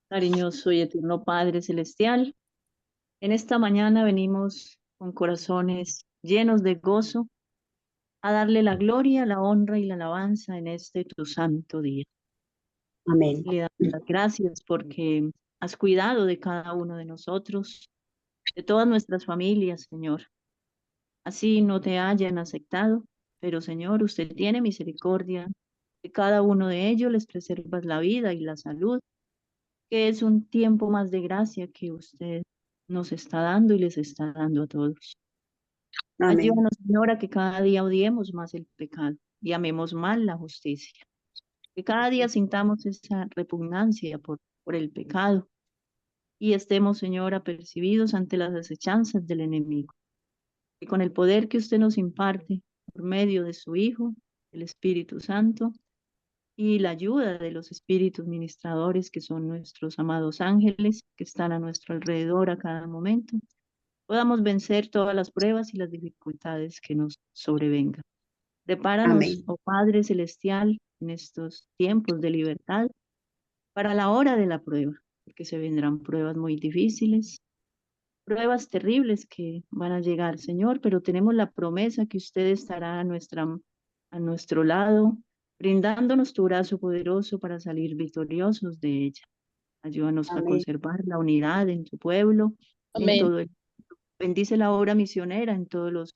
Cariñoso y eterno Padre Celestial, en esta mañana venimos con corazones llenos de gozo a darle la gloria, la honra y la alabanza en este tu santo día. Amén. Le damos las gracias porque has cuidado de cada uno de nosotros, de todas nuestras familias, Señor. Así no te hayan aceptado, pero Señor, usted tiene misericordia de cada uno de ellos, les preservas la vida y la salud, que es un tiempo más de gracia que usted nos está dando y les está dando a todos. Amén. Ayúdanos, Señora, que cada día odiemos más el pecado y amemos más la justicia. Que cada día sintamos esa repugnancia por el pecado y estemos, Señora, apercibidos ante las acechanzas del enemigo. Que con el poder que usted nos imparte por medio de su Hijo, el Espíritu Santo, y la ayuda de los espíritus ministradores que son nuestros amados ángeles que están a nuestro alrededor a cada momento, podamos vencer todas las pruebas y las dificultades que nos sobrevengan. Prepáranos, Amén. oh Padre Celestial, en estos tiempos de libertad para la hora de la prueba, porque se vendrán pruebas muy difíciles, pruebas terribles que van a llegar, Señor, pero tenemos la promesa que usted estará a nuestro lado, brindándonos tu brazo poderoso para salir victoriosos de ella. Ayúdanos a Amén. conservar la unidad en tu pueblo, en Amén. todo el. Bendice la obra misionera en todos los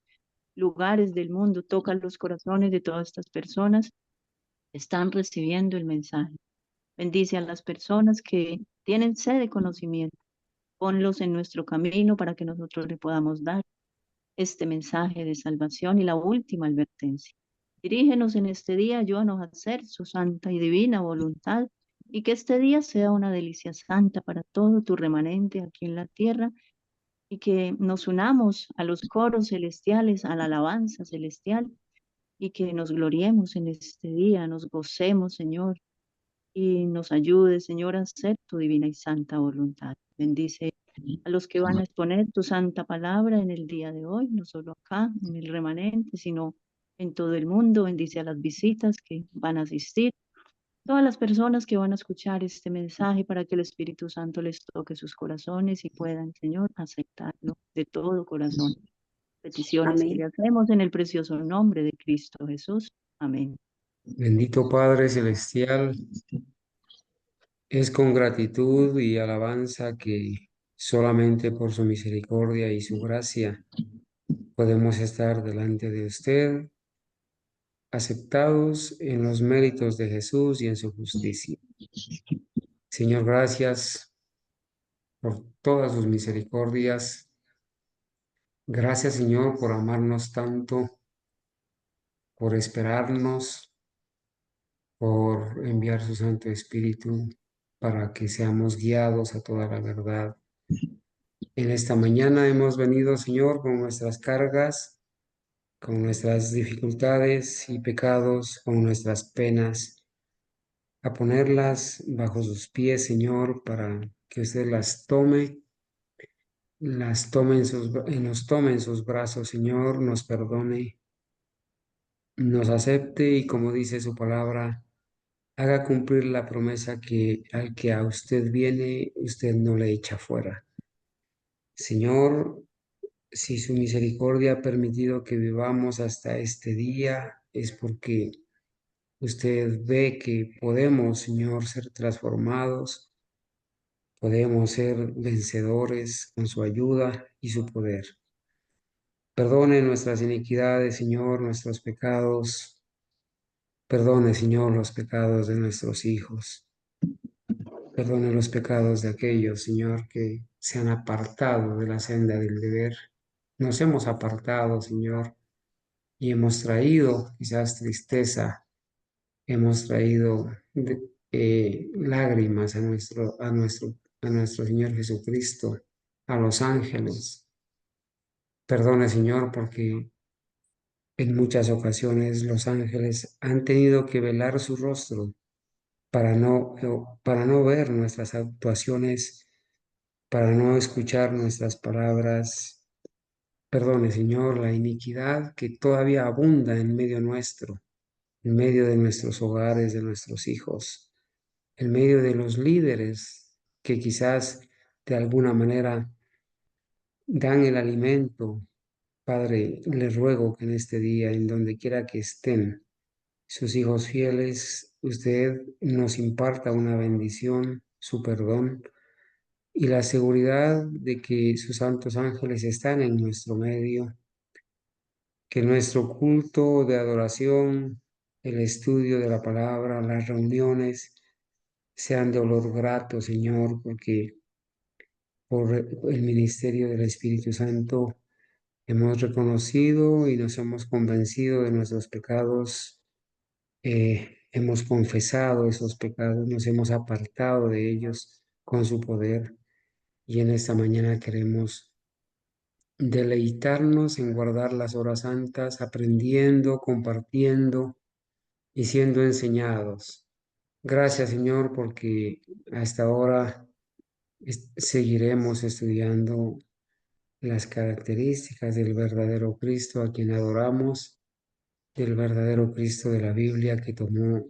lugares del mundo, toca los corazones de todas estas personas que están recibiendo el mensaje. Bendice a las personas que tienen sed de conocimiento. Ponlos en nuestro camino para que nosotros le podamos dar este mensaje de salvación y la última advertencia. Dirígenos en este día, ayúdanos a hacer su santa y divina voluntad y que este día sea una delicia santa para todo tu remanente aquí en la tierra y que nos unamos a los coros celestiales, a la alabanza celestial y que nos gloriemos en este día, nos gocemos, Señor, y nos ayude, Señor, a hacer tu divina y santa voluntad. Bendice a los que van a exponer tu santa palabra en el día de hoy, no solo acá, en el remanente, sino en todo el mundo. Bendice a las visitas que van a asistir, todas las personas que van a escuchar este mensaje para que el Espíritu Santo les toque sus corazones y puedan, Señor, aceptarlo de todo corazón. Peticiones que Amén. le hacemos en el precioso nombre de Cristo Jesús. Amén. Bendito Padre Celestial, es con gratitud y alabanza que solamente por su misericordia y su gracia podemos estar delante de usted, aceptados en los méritos de Jesús y en su justicia. Señor, gracias por todas sus misericordias. Gracias, Señor, por amarnos tanto, por esperarnos, por enviar su Santo Espíritu para que seamos guiados a toda la verdad. En esta mañana hemos venido, Señor, con nuestras cargas, con nuestras dificultades y pecados, con nuestras penas, a ponerlas bajo sus pies, Señor, para que usted nos tome en sus brazos, Señor, nos perdone, nos acepte y, como dice su palabra, haga cumplir la promesa que al que a usted viene, usted no le echa fuera. Señor, si su misericordia ha permitido que vivamos hasta este día, es porque usted ve que podemos, Señor, ser transformados, podemos ser vencedores con su ayuda y su poder. Perdone nuestras iniquidades, Señor, nuestros pecados. Perdone, Señor, los pecados de nuestros hijos. Perdone los pecados de aquellos, Señor, que se han apartado de la senda del deber. Nos hemos apartado, Señor, y hemos traído quizás tristeza, hemos traído lágrimas a nuestro Señor Jesucristo, a los ángeles. Perdone, Señor, porque en muchas ocasiones los ángeles han tenido que velar su rostro para no ver nuestras actuaciones, para no escuchar nuestras palabras. Perdone, Señor, la iniquidad que todavía abunda en medio nuestro, en medio de nuestros hogares, de nuestros hijos, en medio de los líderes que quizás de alguna manera dan el alimento. Padre, les ruego que en este día, en donde quiera que estén sus hijos fieles, usted nos imparta una bendición, su perdón y la seguridad de que sus santos ángeles están en nuestro medio, que nuestro culto de adoración, el estudio de la palabra, las reuniones sean de olor grato, Señor, porque por el ministerio del Espíritu Santo hemos reconocido y nos hemos convencido de nuestros pecados, hemos confesado esos pecados, nos hemos apartado de ellos con su poder y en esta mañana queremos deleitarnos en guardar las horas santas, aprendiendo, compartiendo y siendo enseñados. Gracias, Señor, porque hasta ahora seguiremos estudiando las características del verdadero Cristo a quien adoramos, del verdadero Cristo de la Biblia que tomó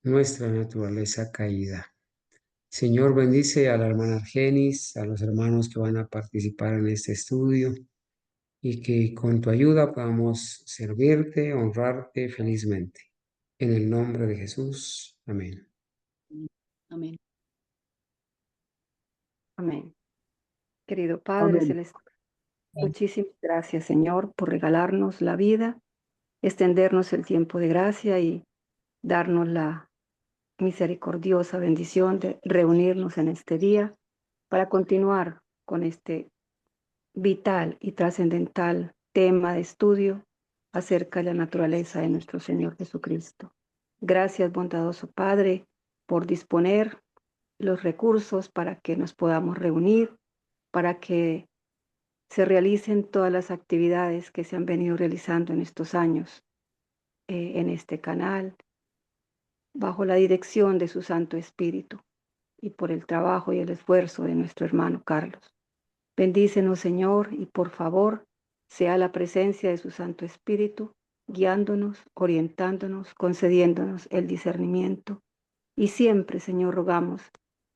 nuestra naturaleza caída. Señor, bendice a la hermana Argenis, a los hermanos que van a participar en este estudio y que con tu ayuda podamos servirte, honrarte felizmente. En el nombre de Jesús. Amén. Amén. Amén. Querido Padre Amén. Celestial, muchísimas gracias, Señor, por regalarnos la vida, extendernos el tiempo de gracia y darnos la misericordiosa bendición de reunirnos en este día para continuar con este vital y trascendental tema de estudio acerca de la naturaleza de nuestro Señor Jesucristo. Gracias, bondadoso Padre, por disponer los recursos para que nos podamos reunir, para que se realicen todas las actividades que se han venido realizando en estos años en este canal, bajo la dirección de su Santo Espíritu y por el trabajo y el esfuerzo de nuestro hermano Carlos. Bendícenos, Señor, y por favor, sea la presencia de su Santo Espíritu guiándonos, orientándonos, concediéndonos el discernimiento. Y siempre, Señor, rogamos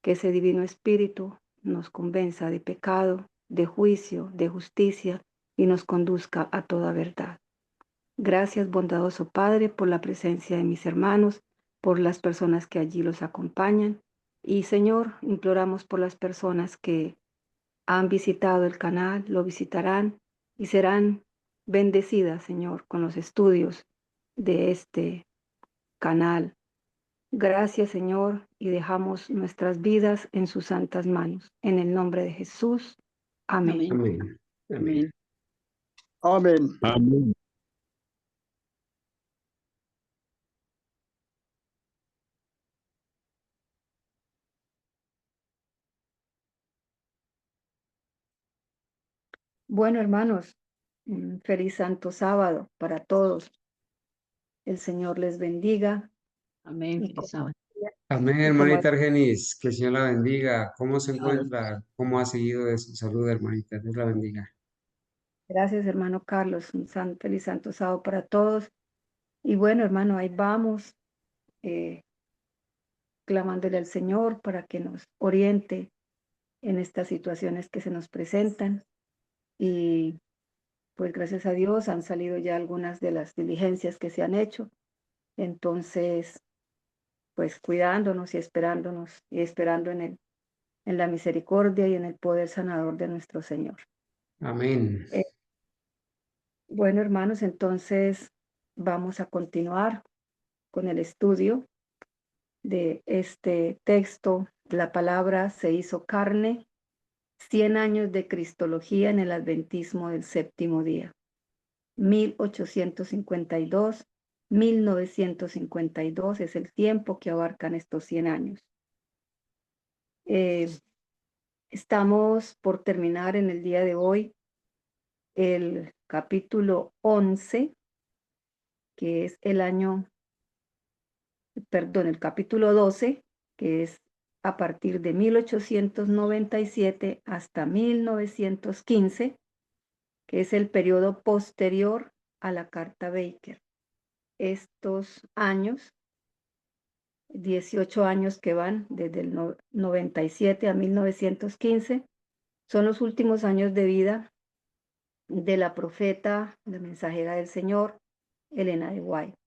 que ese Divino Espíritu nos convenza de pecado, de juicio, de justicia y nos conduzca a toda verdad. Gracias, bondadoso Padre, por la presencia de mis hermanos, por las personas que allí los acompañan. Y, Señor, imploramos por las personas que han visitado el canal, lo visitarán y serán bendecidas, Señor, con los estudios de este canal. Gracias, Señor, y dejamos nuestras vidas en sus santas manos. En el nombre de Jesús. Amén. Amén. Amén. Amén. Amén. Bueno, hermanos, un feliz santo sábado para todos. El Señor les bendiga. Amén. Y Feliz sábado. Amén, Y como hermanita Argenis. Que el Señor la bendiga. ¿Cómo se Amén. encuentra? ¿Cómo ha seguido de su salud, hermanita? Dios la bendiga. gracias, hermano Carlos, un feliz santo sábado para todos. Y bueno, hermano, ahí vamos, clamándole al Señor para que nos oriente en estas situaciones que se nos presentan. Y pues gracias a Dios han salido ya algunas de las diligencias que se han hecho. Entonces, pues cuidándonos y esperando en la misericordia y en el poder sanador de nuestro Señor. Amén. Bueno, hermanos, entonces vamos a continuar con el estudio de este texto. La palabra se hizo carne, 100 años de cristología en el adventismo del séptimo día, 1852, 1952 es el tiempo que abarcan estos 100 años. Estamos por terminar en el día de hoy el capítulo 11, que es el capítulo 12, que es a partir de 1897 hasta 1915, que es el periodo posterior a la Carta Baker. Estos años 18 años que van desde el 97 a 1915. Son los últimos años de vida de la profeta, la mensajera del Señor, Elena de White.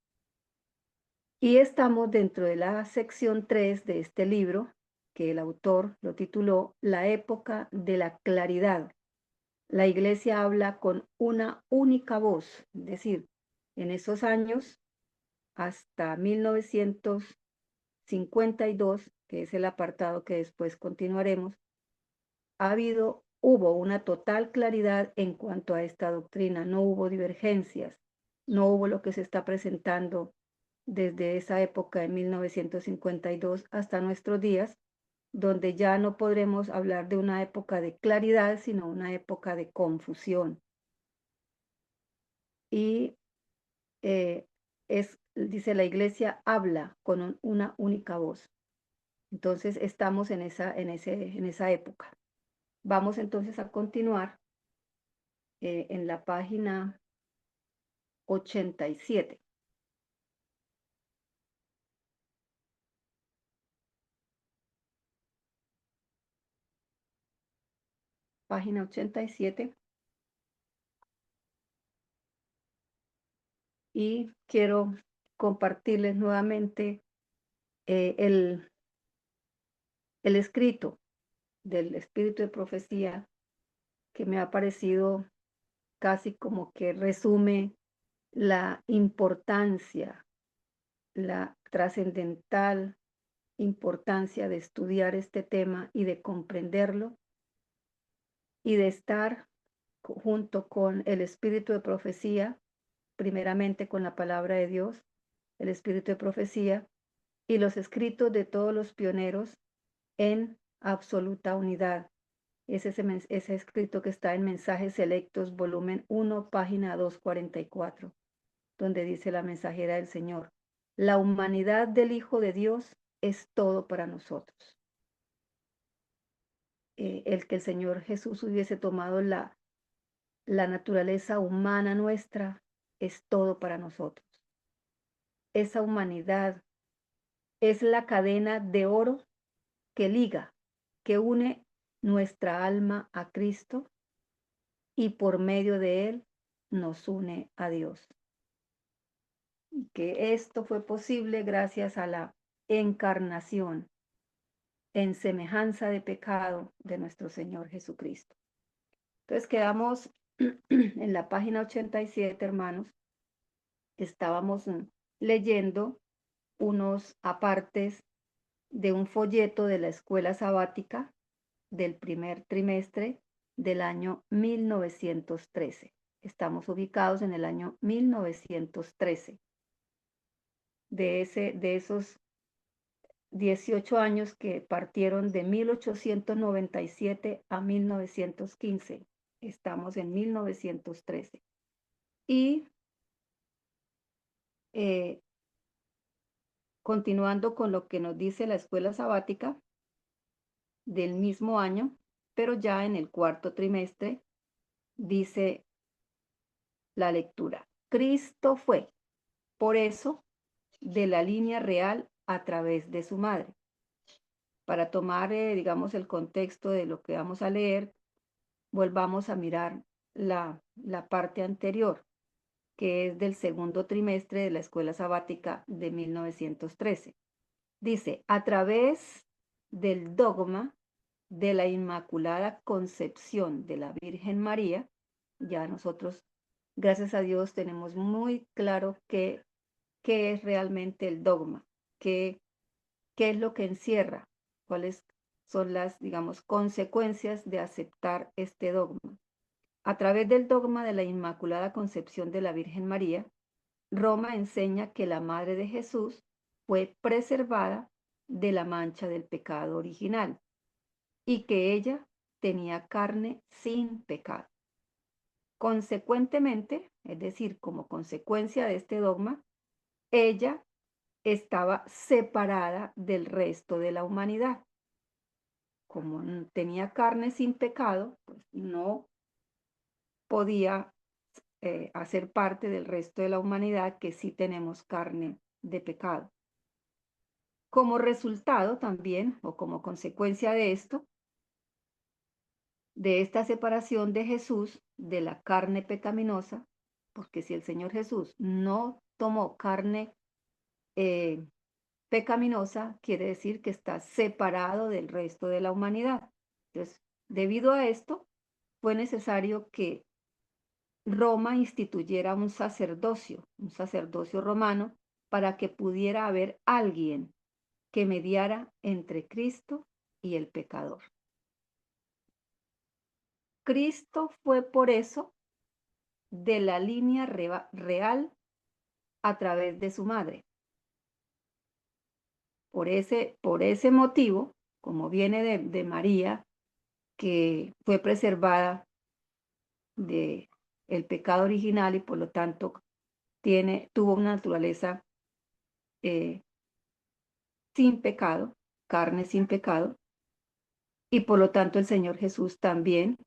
Y estamos dentro de la sección 3 de este libro, que el autor lo tituló La época de la claridad. La iglesia habla con una única voz, es decir, en esos años, hasta 1952, que es el apartado que después continuaremos, hubo una total claridad en cuanto a esta doctrina, no hubo divergencias, no hubo lo que se está presentando desde esa época de 1952 hasta nuestros días, donde ya no podremos hablar de una época de claridad, sino una época de confusión. Y dice, la iglesia habla con una única voz. Entonces estamos en esa época. Vamos entonces a continuar en la página 87. Página 87. Y quiero compartirles nuevamente el escrito del espíritu de profecía, que me ha parecido casi como que resume la importancia, la trascendental importancia de estudiar este tema y de comprenderlo y de estar junto con el espíritu de profecía, primeramente con la palabra de Dios, el espíritu de profecía y los escritos de todos los pioneros en absoluta unidad. Es ese escrito que está en Mensajes Selectos, volumen 1, página 244, donde dice la mensajera del Señor: la humanidad del Hijo de Dios es todo para nosotros. El que el Señor Jesús hubiese tomado la naturaleza humana nuestra es todo para nosotros. Esa humanidad es la cadena de oro que liga, que une nuestra alma a Cristo y por medio de él nos une a Dios. Y que esto fue posible gracias a la encarnación en semejanza de pecado de nuestro Señor Jesucristo. Entonces quedamos en la página 87, hermanos. Estábamos leyendo unos apartes de un folleto de la escuela sabática del primer trimestre del año 1913. Estamos ubicados en el año 1913. De esos 18 años que partieron de 1897 a 1915. Estamos en 1913. Y continuando con lo que nos dice la escuela sabática del mismo año, pero ya en el cuarto trimestre, dice la lectura: Cristo fue, por eso, de la línea real a través de su madre. Para tomar, digamos, el contexto de lo que vamos a leer, volvamos a mirar la parte anterior, que es del segundo trimestre de la escuela sabática de 1913. Dice: a través del dogma de la Inmaculada Concepción de la Virgen María, ya nosotros, gracias a Dios, tenemos muy claro qué es realmente el dogma, qué es lo que encierra, cuáles son las, digamos, consecuencias de aceptar este dogma. A través del dogma de la Inmaculada Concepción de la Virgen María, Roma enseña que la Madre de Jesús fue preservada de la mancha del pecado original y que ella tenía carne sin pecado. Consecuentemente, es decir, como consecuencia de este dogma, ella estaba separada del resto de la humanidad. Como tenía carne sin pecado, pues no podía hacer parte del resto de la humanidad, que sí tenemos carne de pecado. Como resultado también, o como consecuencia de esto, de esta separación de Jesús de la carne pecaminosa, porque si el Señor Jesús no tomó carne pecaminosa, quiere decir que está separado del resto de la humanidad. Entonces, debido a esto, fue necesario que Roma instituyera un sacerdocio romano, para que pudiera haber alguien que mediara entre Cristo y el pecador. Cristo fue por eso de la línea real a través de su madre. Por ese motivo, como viene de María, que fue preservada de el pecado original y por lo tanto tuvo una naturaleza sin pecado, carne sin pecado, y por lo tanto el Señor Jesús también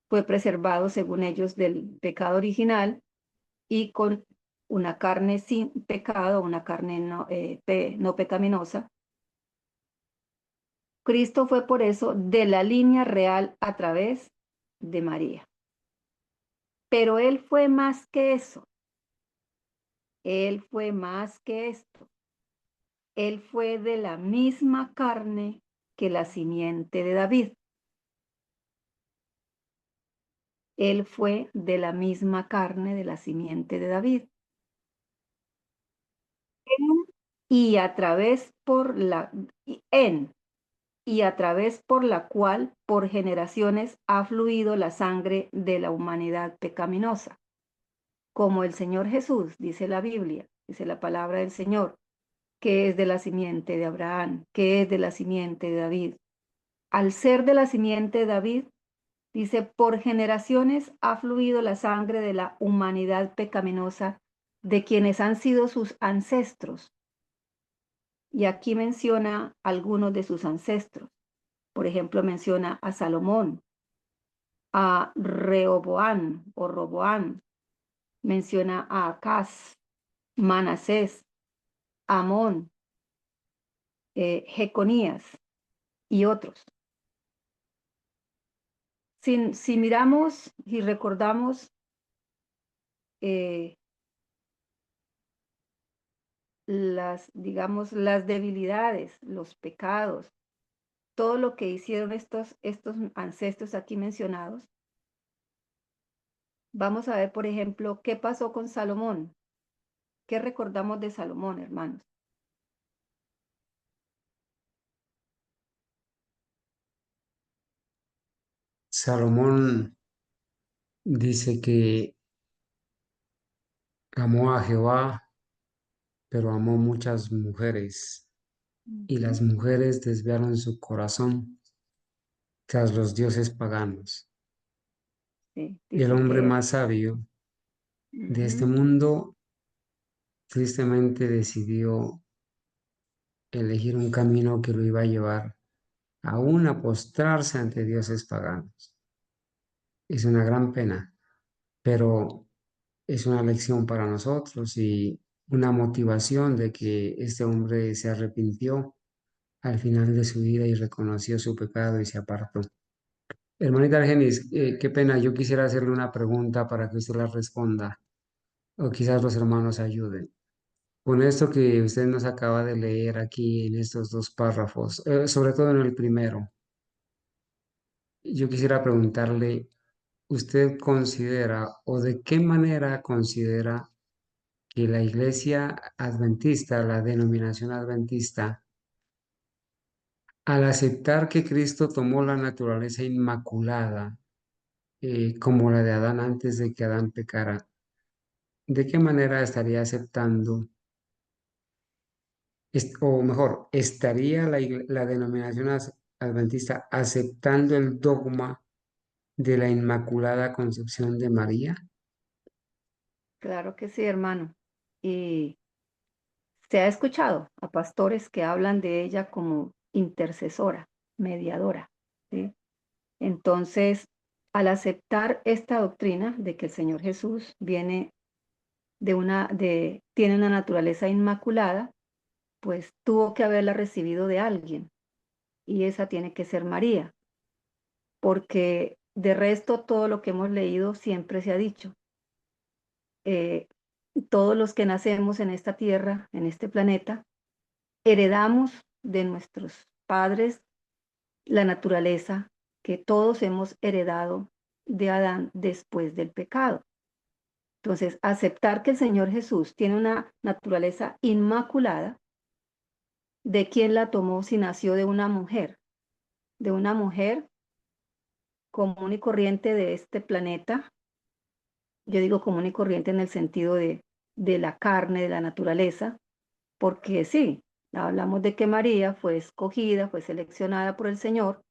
fue preservado, según ellos, del pecado original y con una carne sin pecado, una carne no pecaminosa. Cristo fue por eso de la línea real a través de María. Pero Él fue más que eso. Él fue más que esto. Él fue de la misma carne que la simiente de David. Él fue de la misma carne de la simiente de David. Y a través y a través por la cual por generaciones ha fluido la sangre de la humanidad pecaminosa. Como el Señor Jesús, dice la Biblia, dice la palabra del Señor, que es de la simiente de Abraham, que es de la simiente de David. Al ser de la simiente de David, dice, por generaciones ha fluido la sangre de la humanidad pecaminosa de quienes han sido sus ancestros. Y aquí menciona algunos de sus ancestros. Por ejemplo, menciona a Salomón, a Rehoboam o Roboam, menciona a Acaz, Manasés, Amón, Jeconías y otros. Si miramos y recordamos digamos, las debilidades, los pecados, todo lo que hicieron estos ancestros aquí mencionados, vamos a ver, por ejemplo, qué pasó con Salomón. ¿Qué recordamos de Salomón, hermanos? Salomón dice que amó a Jehová, pero amó muchas mujeres, y las mujeres desviaron su corazón tras los dioses paganos. Sí, Y el dice hombre que más sabio de este mundo tristemente decidió elegir un camino que lo iba a llevar aún a postrarse ante dioses paganos. Es una gran pena, pero es una lección para nosotros y una motivación de que este hombre se arrepintió al final de su vida y reconoció su pecado y se apartó. Hermanita Argenis, qué pena, yo quisiera hacerle una pregunta para que usted la responda, o quizás los hermanos ayuden. Con esto que usted nos acaba de leer aquí en estos dos párrafos, sobre todo en el primero, yo quisiera preguntarle, ¿usted considera o de qué manera considera que la iglesia adventista, la denominación adventista, al aceptar que Cristo tomó la naturaleza inmaculada, como la de Adán antes de que Adán pecara, ¿de qué manera estaría aceptando, o mejor, estaría la denominación adventista aceptando el dogma de la Inmaculada Concepción de María? claro que sí, hermano. Y se ha escuchado a pastores que hablan de ella como intercesora, mediadora, ¿sí? Entonces, al aceptar esta doctrina de que el Señor Jesús tiene una naturaleza inmaculada, pues tuvo que haberla recibido de alguien, y esa tiene que ser María, porque de resto todo lo que hemos leído siempre se ha dicho. eh, Todos los que nacemos en esta tierra, en este planeta, heredamos de nuestros padres la naturaleza que todos hemos heredado de Adán después del pecado. Entonces, aceptar que el Señor Jesús tiene una naturaleza inmaculada, ¿de quién la tomó si nació de una mujer? De una mujer común y corriente de este planeta. Yo digo común y corriente en el sentido de la carne, de la naturaleza, porque sí, hablamos de que María fue escogida, fue seleccionada por el Señor,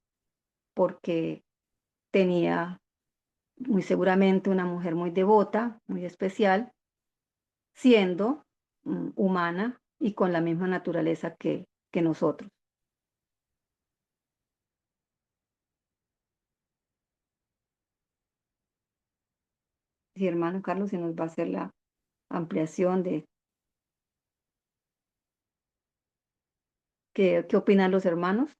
porque tenía muy seguramente una mujer muy devota, muy especial, siendo humana y con la misma naturaleza que nosotros. Sí, hermano Carlos, se nos va a hacer la ampliación de qué opinan los hermanos.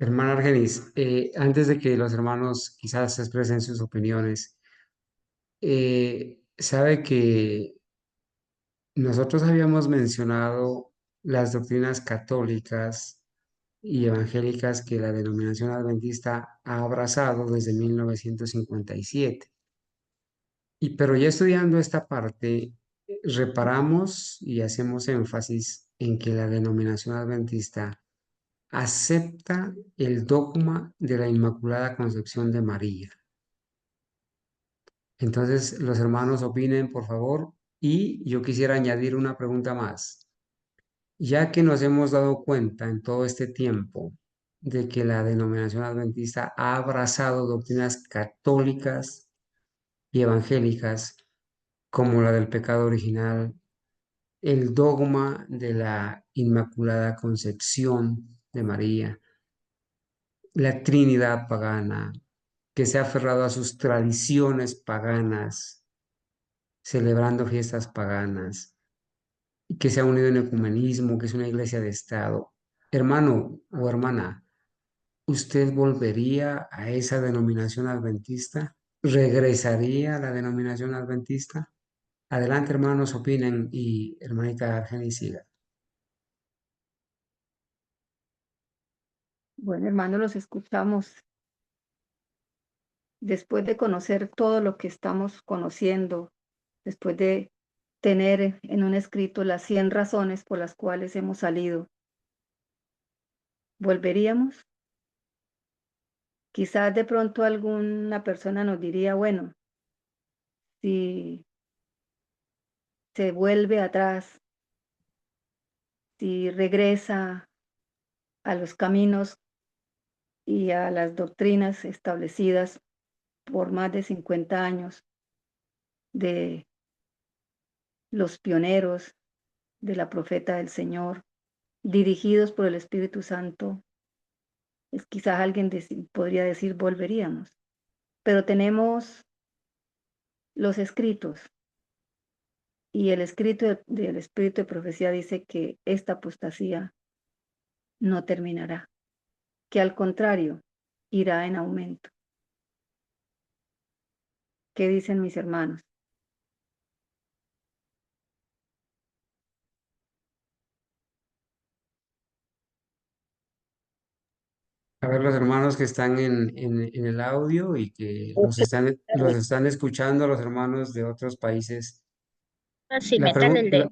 Hermana Argenis, antes de que los hermanos quizás expresen sus opiniones, sabe que nosotros habíamos mencionado las doctrinas católicas y evangélicas que la denominación adventista ha abrazado desde 1957. Pero ya estudiando esta parte, reparamos y hacemos énfasis en que la denominación adventista acepta el dogma de la Inmaculada Concepción de María. Entonces, los hermanos opinen, por favor, y yo quisiera añadir una pregunta más. Ya que nos hemos dado cuenta en todo este tiempo de que la denominación adventista ha abrazado doctrinas católicas y evangélicas, como la del pecado original, el dogma de la Inmaculada Concepción de María, la Trinidad pagana, que se ha aferrado a sus tradiciones paganas, celebrando fiestas paganas, y que se ha unido en ecumenismo, que es una iglesia de Estado. Hermano o hermana, ¿usted volvería a esa denominación adventista? ¿Regresaría a la denominación adventista? Adelante, hermanos, opinen y hermanita Argenis siga. Bueno, hermanos, los escuchamos. Después de conocer todo lo que estamos conociendo, después de tener en un escrito las 100 razones por las cuales hemos salido, ¿volveríamos? Quizás de pronto alguna persona nos diría, bueno, si se vuelve atrás, si regresa a los caminos y a las doctrinas establecidas por más de 50 años de los pioneros de la profeta del Señor, dirigidos por el Espíritu Santo, es quizás alguien podría decir volveríamos, pero tenemos los escritos y el escrito del Espíritu de profecía dice que esta apostasía no terminará, que al contrario irá en aumento. ¿Qué dicen mis hermanos? A ver, los hermanos que están en el audio y que los están escuchando, los hermanos de otros países. Así, La, métale pregun- el dedo.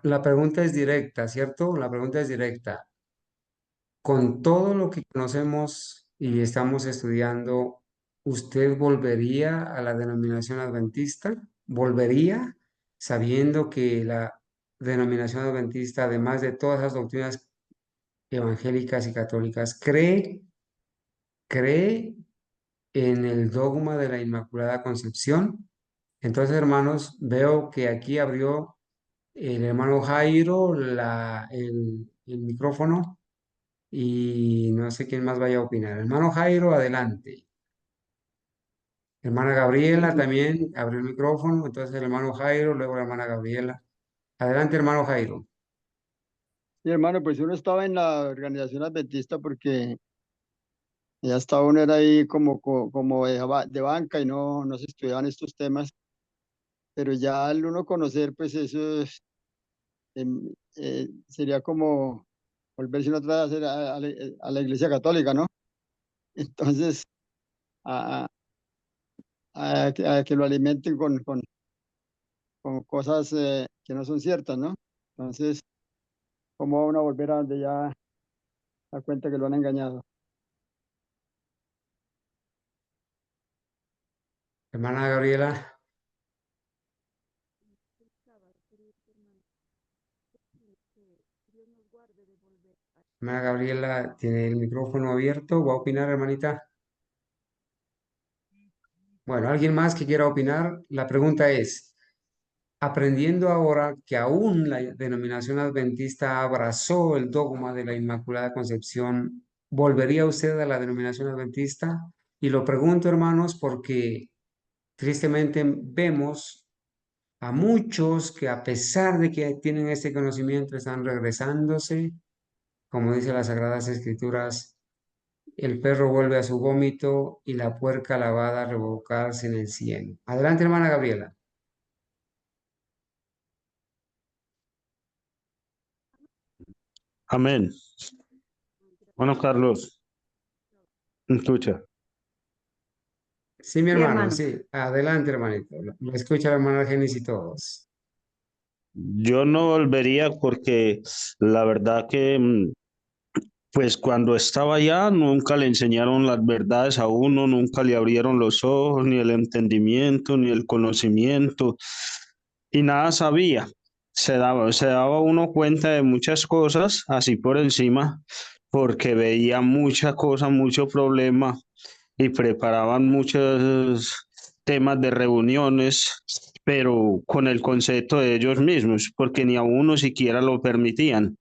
la pregunta es directa, ¿cierto? La pregunta es directa. Con todo lo que conocemos y estamos estudiando, ¿usted volvería a la denominación adventista? ¿Volvería sabiendo que la denominación adventista, además de todas las doctrinas evangélicas y católicas, cree en el dogma de la Inmaculada Concepción? Entonces, hermanos, veo que aquí abrió el hermano Jairo el micrófono y no sé quién más vaya a opinar. Hermano Jairo, adelante. Hermana Gabriela también abrió el micrófono, entonces el hermano Jairo, luego la hermana Gabriela. Adelante, hermano Jairo. Y hermano, pues uno estaba en la organización adventista porque ya estaba uno era ahí como de banca y no se estudiaban estos temas, pero ya al uno conocer, pues eso sería como volverse otra vez a la Iglesia Católica, ¿no? Entonces, a, a que lo alimenten con cosas que no son ciertas, ¿no? Entonces, ¿cómo va uno a volver a donde ya da cuenta que lo han engañado? Hermana Gabriela, hermana Gabriela tiene el micrófono abierto. ¿Va a opinar, hermanita? Bueno, ¿alguien más que quiera opinar? La pregunta es, aprendiendo ahora que aún la denominación adventista abrazó el dogma de la Inmaculada Concepción, ¿volvería usted a la denominación adventista? Y lo pregunto, hermanos, porque tristemente vemos a muchos que a pesar de que tienen este conocimiento están regresándose, como dice las Sagradas Escrituras, el perro vuelve a su vómito y la puerca lavada a revolcarse en el cielo. Adelante, hermana Gabriela. Amén. Bueno, Carlos, escucha. Sí, mi Sí, hermano, hermano. sí. Adelante, hermanito. Lo escucha la hermana Génesis y todos. Yo no volvería porque la verdad que, pues cuando estaba allá, nunca le enseñaron las verdades a uno, nunca le abrieron los ojos, ni el entendimiento, ni el conocimiento, y nada sabía. Se daba uno cuenta de muchas cosas, así por encima, porque veía mucha cosa, mucho problema, y preparaban muchos temas de reuniones, pero con el concepto de ellos mismos, porque ni a uno siquiera lo permitían.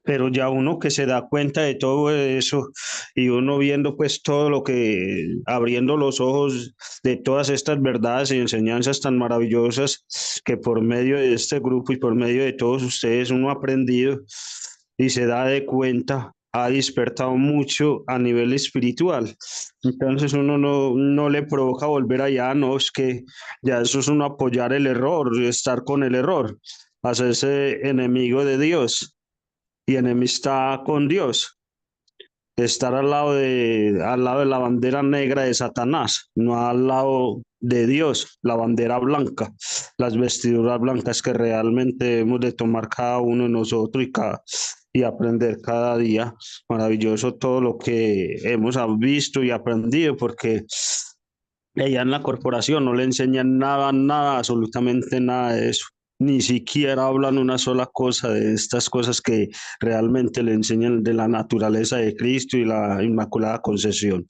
Pero ya uno que se da cuenta de todo eso y uno viendo pues todo lo que, abriendo los ojos de todas estas verdades y enseñanzas tan maravillosas que por medio de este grupo y por medio de todos ustedes uno ha aprendido y se da de cuenta, ha despertado mucho a nivel espiritual. Entonces uno no le provoca volver allá, no, es que ya eso es uno apoyar el error, estar con el error, hacerse enemigo de Dios y enemistad con Dios, estar al lado de la bandera negra de Satanás, no al lado de Dios, la bandera blanca, las vestiduras blancas que realmente hemos de tomar cada uno de nosotros y aprender cada día. Maravilloso todo lo que hemos visto y aprendido, porque ella en la corporación no le enseñan nada, nada, absolutamente nada de eso. Ni siquiera hablan una sola cosa de estas cosas que realmente le enseñan de la naturaleza de Cristo y la Inmaculada Concepción.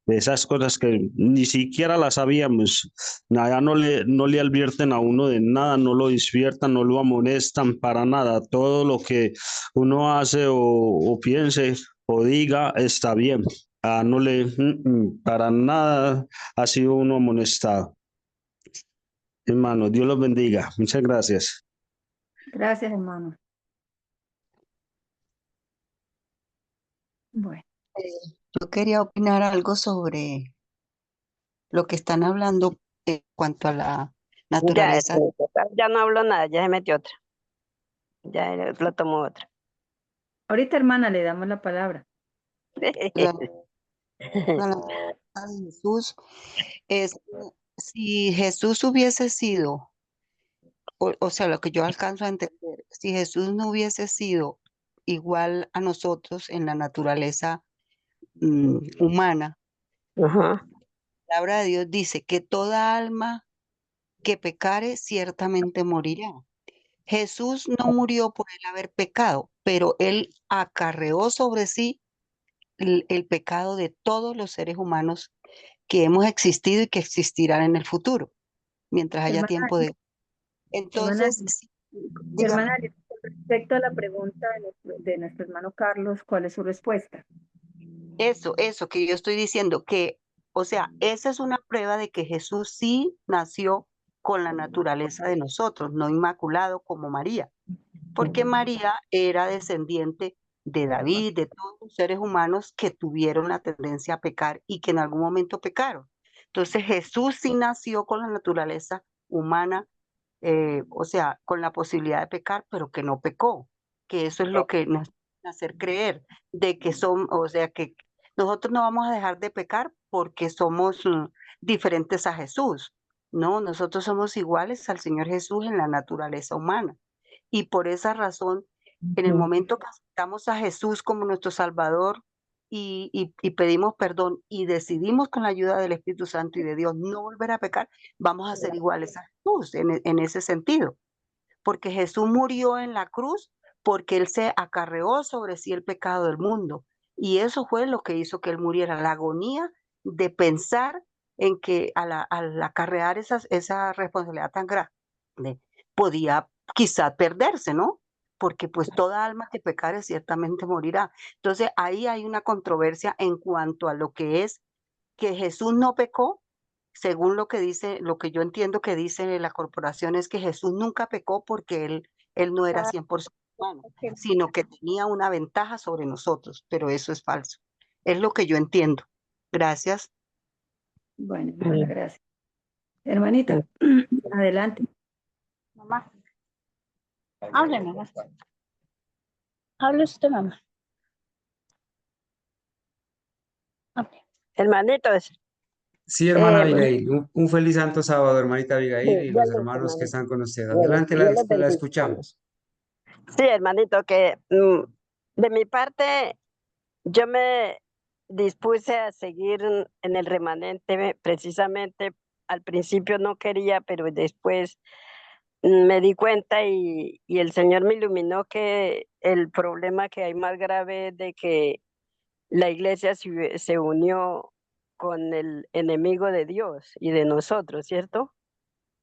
De esas cosas que ni siquiera las sabíamos, nada, no le advierten a uno de nada, no lo despiertan, no lo amonestan para nada. Todo lo que uno hace o piense o diga está bien. No le, para nada ha sido uno amonestado. Hermano, Dios los bendiga. Muchas gracias. Gracias, hermano. Bueno, Yo quería opinar algo sobre lo que están hablando en cuanto a la Ya, naturaleza. ya no hablo nada, ya se metió otra. Ya lo tomó otra. ahorita, hermana, le damos la palabra. La, la naturaleza de Jesús es que si Jesús hubiese sido, o sea, lo que yo alcanzo a entender, si Jesús no hubiese sido igual a nosotros en la naturaleza humana, Ajá. la palabra de Dios dice que toda alma que pecare ciertamente morirá. Jesús no murió por él haber pecado, pero él acarreó sobre sí el pecado de todos los seres humanos que hemos existido y que existirán en el futuro, mientras haya Hermana, tiempo de... hermana, Entonces, sí, hermana, dígame. respecto a la pregunta de nuestro hermano Carlos, ¿cuál es su respuesta? Eso que yo estoy diciendo, que, o sea, esa es una prueba de que Jesús sí nació con la naturaleza de nosotros, no inmaculado como María, porque María era descendiente de David, de todos los seres humanos que tuvieron la tendencia a pecar y que en algún momento pecaron. Entonces Jesús sí nació con la naturaleza humana, o sea, con la posibilidad de pecar, pero que no pecó, que eso es lo que nos hace creer, de que son, o sea, que nosotros no vamos a dejar de pecar porque somos diferentes a Jesús. No, nosotros somos iguales al Señor Jesús en la naturaleza humana. Y por esa razón, en el momento que aceptamos a Jesús como nuestro Salvador y pedimos perdón y decidimos con la ayuda del Espíritu Santo y de Dios no volver a pecar, vamos a ser iguales a Jesús en ese sentido. Porque Jesús murió en la cruz porque Él se acarreó sobre sí el pecado del mundo. Y eso fue lo que hizo que Él muriera, la agonía de pensar en que al acarrear esa responsabilidad tan grande, podía quizá perderse, ¿no? Porque pues toda alma que pecare ciertamente morirá. Entonces ahí hay una controversia en cuanto a lo que es que Jesús no pecó, según lo que dice, lo que yo entiendo que dice la corporación es que Jesús nunca pecó porque él no era 100% humano, sino que tenía una ventaja sobre nosotros, pero eso es falso. Es lo que yo entiendo. Gracias. Bueno, hermana, gracias. Hermanita, adelante. Mamá, hable, mamá. Hable usted, mamá. Hable. Hermanitos, Sí, hermana bueno, Abigail, un feliz santo sábado, hermanita Abigail, y ya los les, hermanos que hermanito. están con usted. Bueno, Adelante, Dios les la bendiga. escuchamos. Sí, hermanito, que de mi parte yo me dispuse a seguir en el remanente, precisamente al principio no quería, pero después me di cuenta y el Señor me iluminó que el problema que hay más grave es de que la iglesia se unió con el enemigo de Dios y de nosotros, ¿cierto?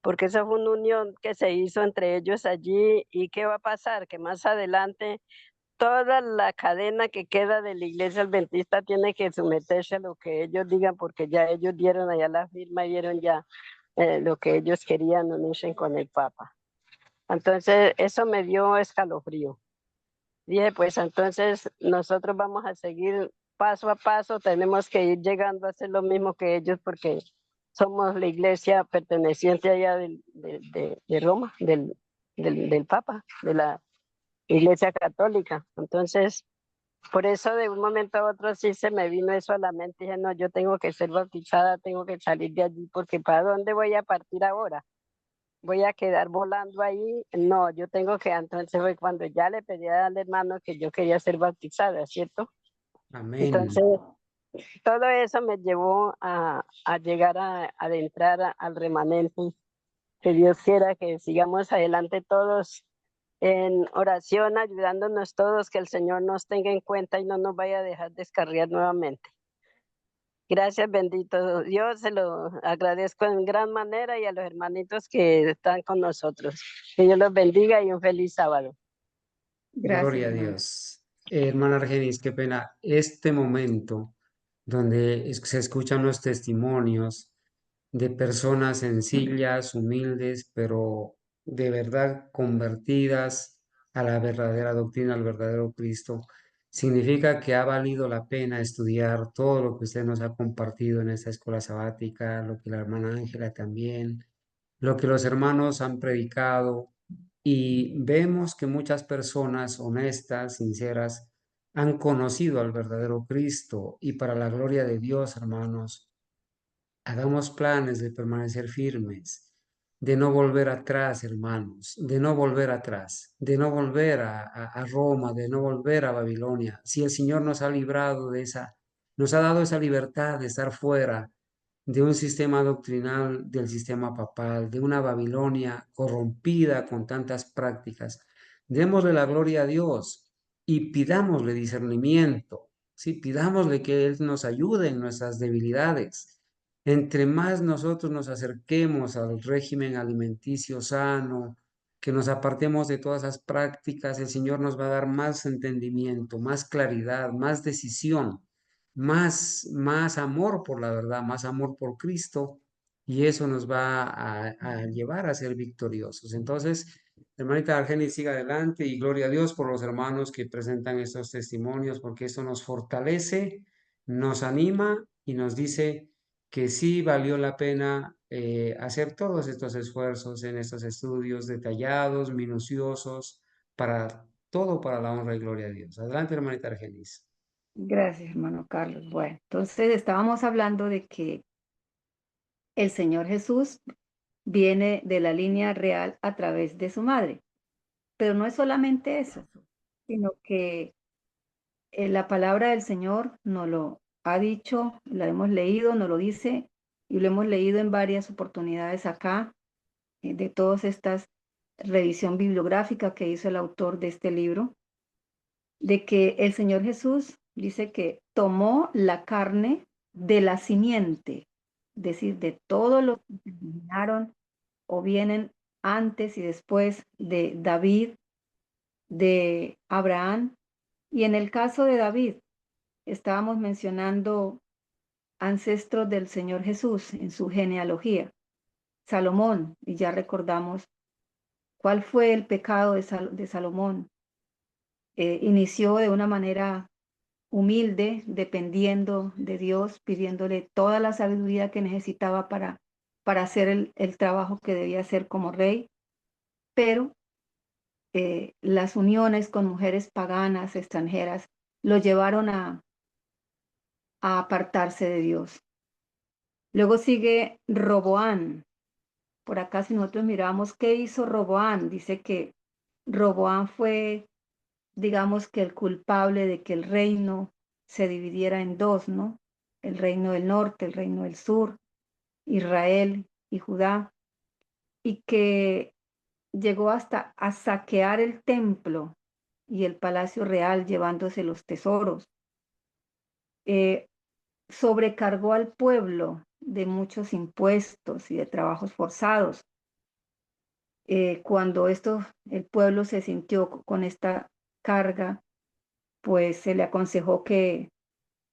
Porque esa fue una unión que se hizo entre ellos allí. ¿Y qué va a pasar? Que más adelante toda la cadena que queda de la iglesia adventista tiene que someterse a lo que ellos digan, porque ya ellos dieron allá la firma y dieron ya lo que ellos querían unirse con el Papa. Entonces, eso me dio escalofrío. Dije, pues entonces nosotros vamos a seguir paso a paso, tenemos que ir llegando a hacer lo mismo que ellos, porque somos la iglesia perteneciente allá de Roma, del Papa, de la Iglesia Católica. Entonces, por eso de un momento a otro sí se me vino eso a la mente. Dije, no, yo tengo que ser bautizada, tengo que salir de allí, porque ¿para dónde voy a partir ahora? ¿Voy a quedar volando ahí? No, yo tengo que, entonces fue cuando ya le pedí al hermano que yo quería ser bautizada, ¿cierto? Amén. Entonces, todo eso me llevó a llegar a adentrar al remanente. Que Dios quiera que sigamos adelante todos en oración, ayudándonos todos, que el Señor nos tenga en cuenta y no nos vaya a dejar descarriar nuevamente. Gracias, bendito Dios, se lo agradezco en gran manera y a los hermanitos que están con nosotros. Que Dios los bendiga y un feliz sábado. Gracias, Gloria a hermana. Dios. Hermana Argenis, qué pena. Este momento donde se escuchan los testimonios de personas sencillas, humildes, pero de verdad convertidas a la verdadera doctrina, al verdadero Cristo, significa que ha valido la pena estudiar todo lo que usted nos ha compartido en esta escuela sabática, lo que la hermana Ángela también, lo que los hermanos han predicado, y vemos que muchas personas honestas, sinceras, han conocido al verdadero Cristo, y para la gloria de Dios, hermanos, hagamos planes de permanecer firmes, de no volver atrás, hermanos, de no volver atrás, de no volver a Roma, de no volver a Babilonia. Si el Señor nos ha librado de nos ha dado esa libertad de estar fuera de un sistema doctrinal, del sistema papal, de una Babilonia corrompida con tantas prácticas, démosle la gloria a Dios y pidámosle discernimiento, ¿sí? Pidámosle que Él nos ayude en nuestras debilidades. Entre más nosotros nos acerquemos al régimen alimenticio sano, que nos apartemos de todas esas prácticas, el Señor nos va a dar más entendimiento, más claridad, más decisión, más amor por la verdad, más amor por Cristo, y eso nos va a llevar a ser victoriosos. Entonces, Hermanita Argenis, siga adelante y gloria a Dios por los hermanos que presentan estos testimonios, porque eso nos fortalece, nos anima y nos dice que sí valió la pena hacer todos estos esfuerzos en estos estudios detallados, minuciosos, para todo para la honra y gloria de Dios. Adelante, hermanita Argenis. Gracias, hermano Carlos. Bueno, entonces estábamos hablando de que el Señor Jesús viene de la línea real a través de su madre. Pero no es solamente eso, sino que la palabra del Señor nos lo ha dicho, la hemos leído, nos lo dice y lo hemos leído en varias oportunidades acá, de todas estas revisión bibliográfica que hizo el autor de este libro, de que el Señor Jesús dice que tomó la carne de la simiente, es decir, de todos los que vinieron o vienen antes y después de David, de Abraham. Y en el caso de David, estábamos mencionando ancestros del Señor Jesús en su genealogía. Salomón, y ya recordamos cuál fue el pecado de Salomón. Inició de una manera humilde, dependiendo de Dios, pidiéndole toda la sabiduría que necesitaba para hacer el trabajo que debía hacer como rey, pero las uniones con mujeres paganas, extranjeras, lo llevaron a apartarse de Dios. Luego sigue Roboán. Por acá si nosotros miramos qué hizo Roboán, dice que Roboán fue, digamos que el culpable de que el reino se dividiera en dos, ¿no? El reino del norte, el reino del sur, Israel y Judá, y que llegó hasta a saquear el templo y el palacio real llevándose los tesoros. Sobrecargó al pueblo de muchos impuestos y de trabajos forzados. Cuando el pueblo se sintió con esta carga, pues se le aconsejó que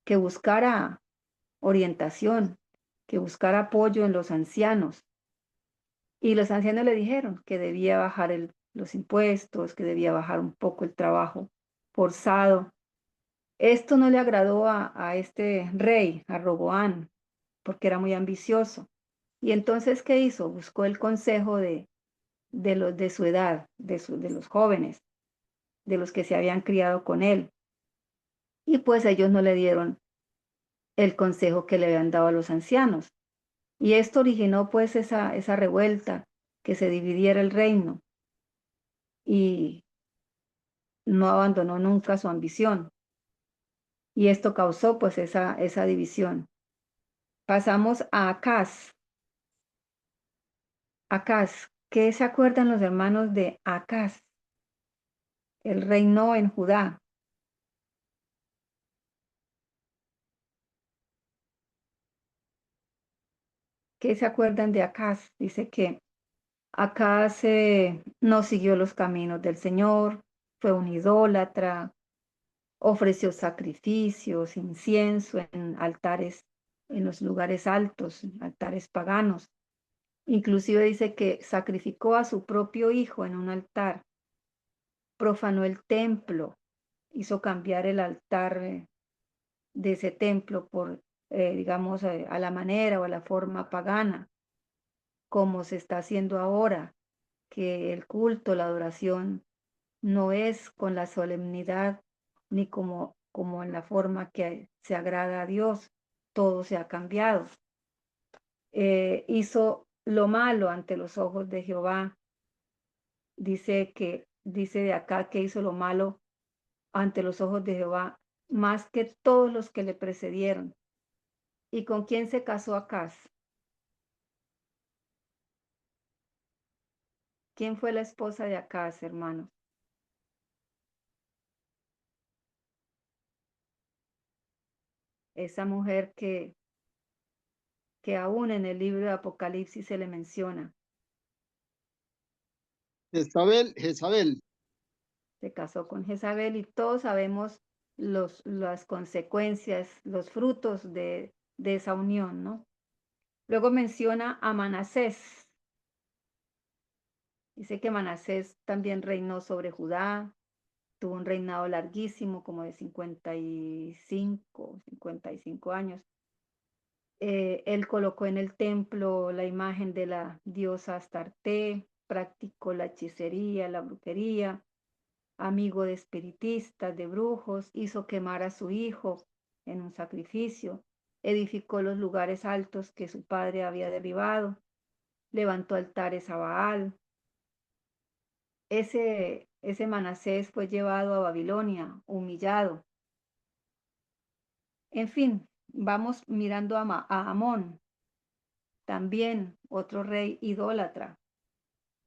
buscara orientación, que buscara apoyo en los ancianos. Y los ancianos le dijeron que debía bajar los impuestos, que debía bajar un poco el trabajo forzado. Esto no le agradó a este rey, a Roboán, porque era muy ambicioso. Y entonces, ¿qué hizo? Buscó el consejo de los de su edad, de los jóvenes, de los que se habían criado con él. Y pues ellos no le dieron el consejo que le habían dado a los ancianos. Y esto originó pues esa revuelta, que se dividiera el reino. Y no abandonó nunca su ambición. Y esto causó pues esa división. Pasamos a Acaz. Acaz, ¿qué se acuerdan los hermanos de Acaz? Él reinó en Judá. ¿Qué se acuerdan de Acaz? Dice que Acaz no siguió los caminos del Señor, fue un idólatra, ofreció sacrificios, incienso en altares, en los lugares altos, altares paganos. Inclusive dice que sacrificó a su propio hijo en un altar, profanó el templo, hizo cambiar el altar de ese templo por, digamos, a la manera o a la forma pagana, como se está haciendo ahora, que el culto, la adoración, no es con la solemnidad ni como en la forma que se agrada a Dios. Todo se ha cambiado. Hizo lo malo ante los ojos de Jehová. Dice de acá que hizo lo malo ante los ojos de Jehová más que todos los que le precedieron. ¿Y con quién se casó Acaz? ¿Quién fue la esposa de Acaz, hermanos? Esa mujer que aún en el libro de Apocalipsis se le menciona. Jezabel. Se casó con Jezabel y todos sabemos las consecuencias, los frutos de esa unión, ¿no? Luego menciona a Manasés. Dice que Manasés también reinó sobre Judá, tuvo un reinado larguísimo, como de 55 años. Él colocó en el templo la imagen de la diosa Astarte, practicó la hechicería, la brujería, amigo de espiritistas, de brujos, hizo quemar a su hijo en un sacrificio, edificó los lugares altos que su padre había derribado, levantó altares a Baal. Ese Manasés fue llevado a Babilonia, humillado. En fin, vamos mirando a Amón, también otro rey idólatra.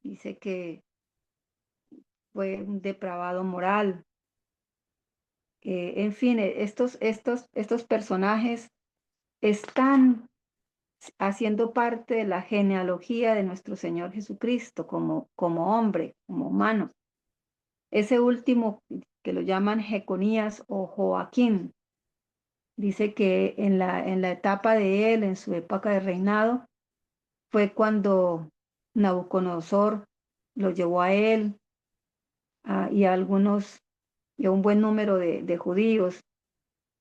Dice que fue un depravado moral. En fin, estos personajes están haciendo parte de la genealogía de nuestro Señor Jesucristo como hombre, como humano. Ese último que lo llaman Jeconías o Joaquín, dice que en la etapa de él, en su época de reinado, fue cuando Nabucodonosor lo llevó a él y a un buen número de judíos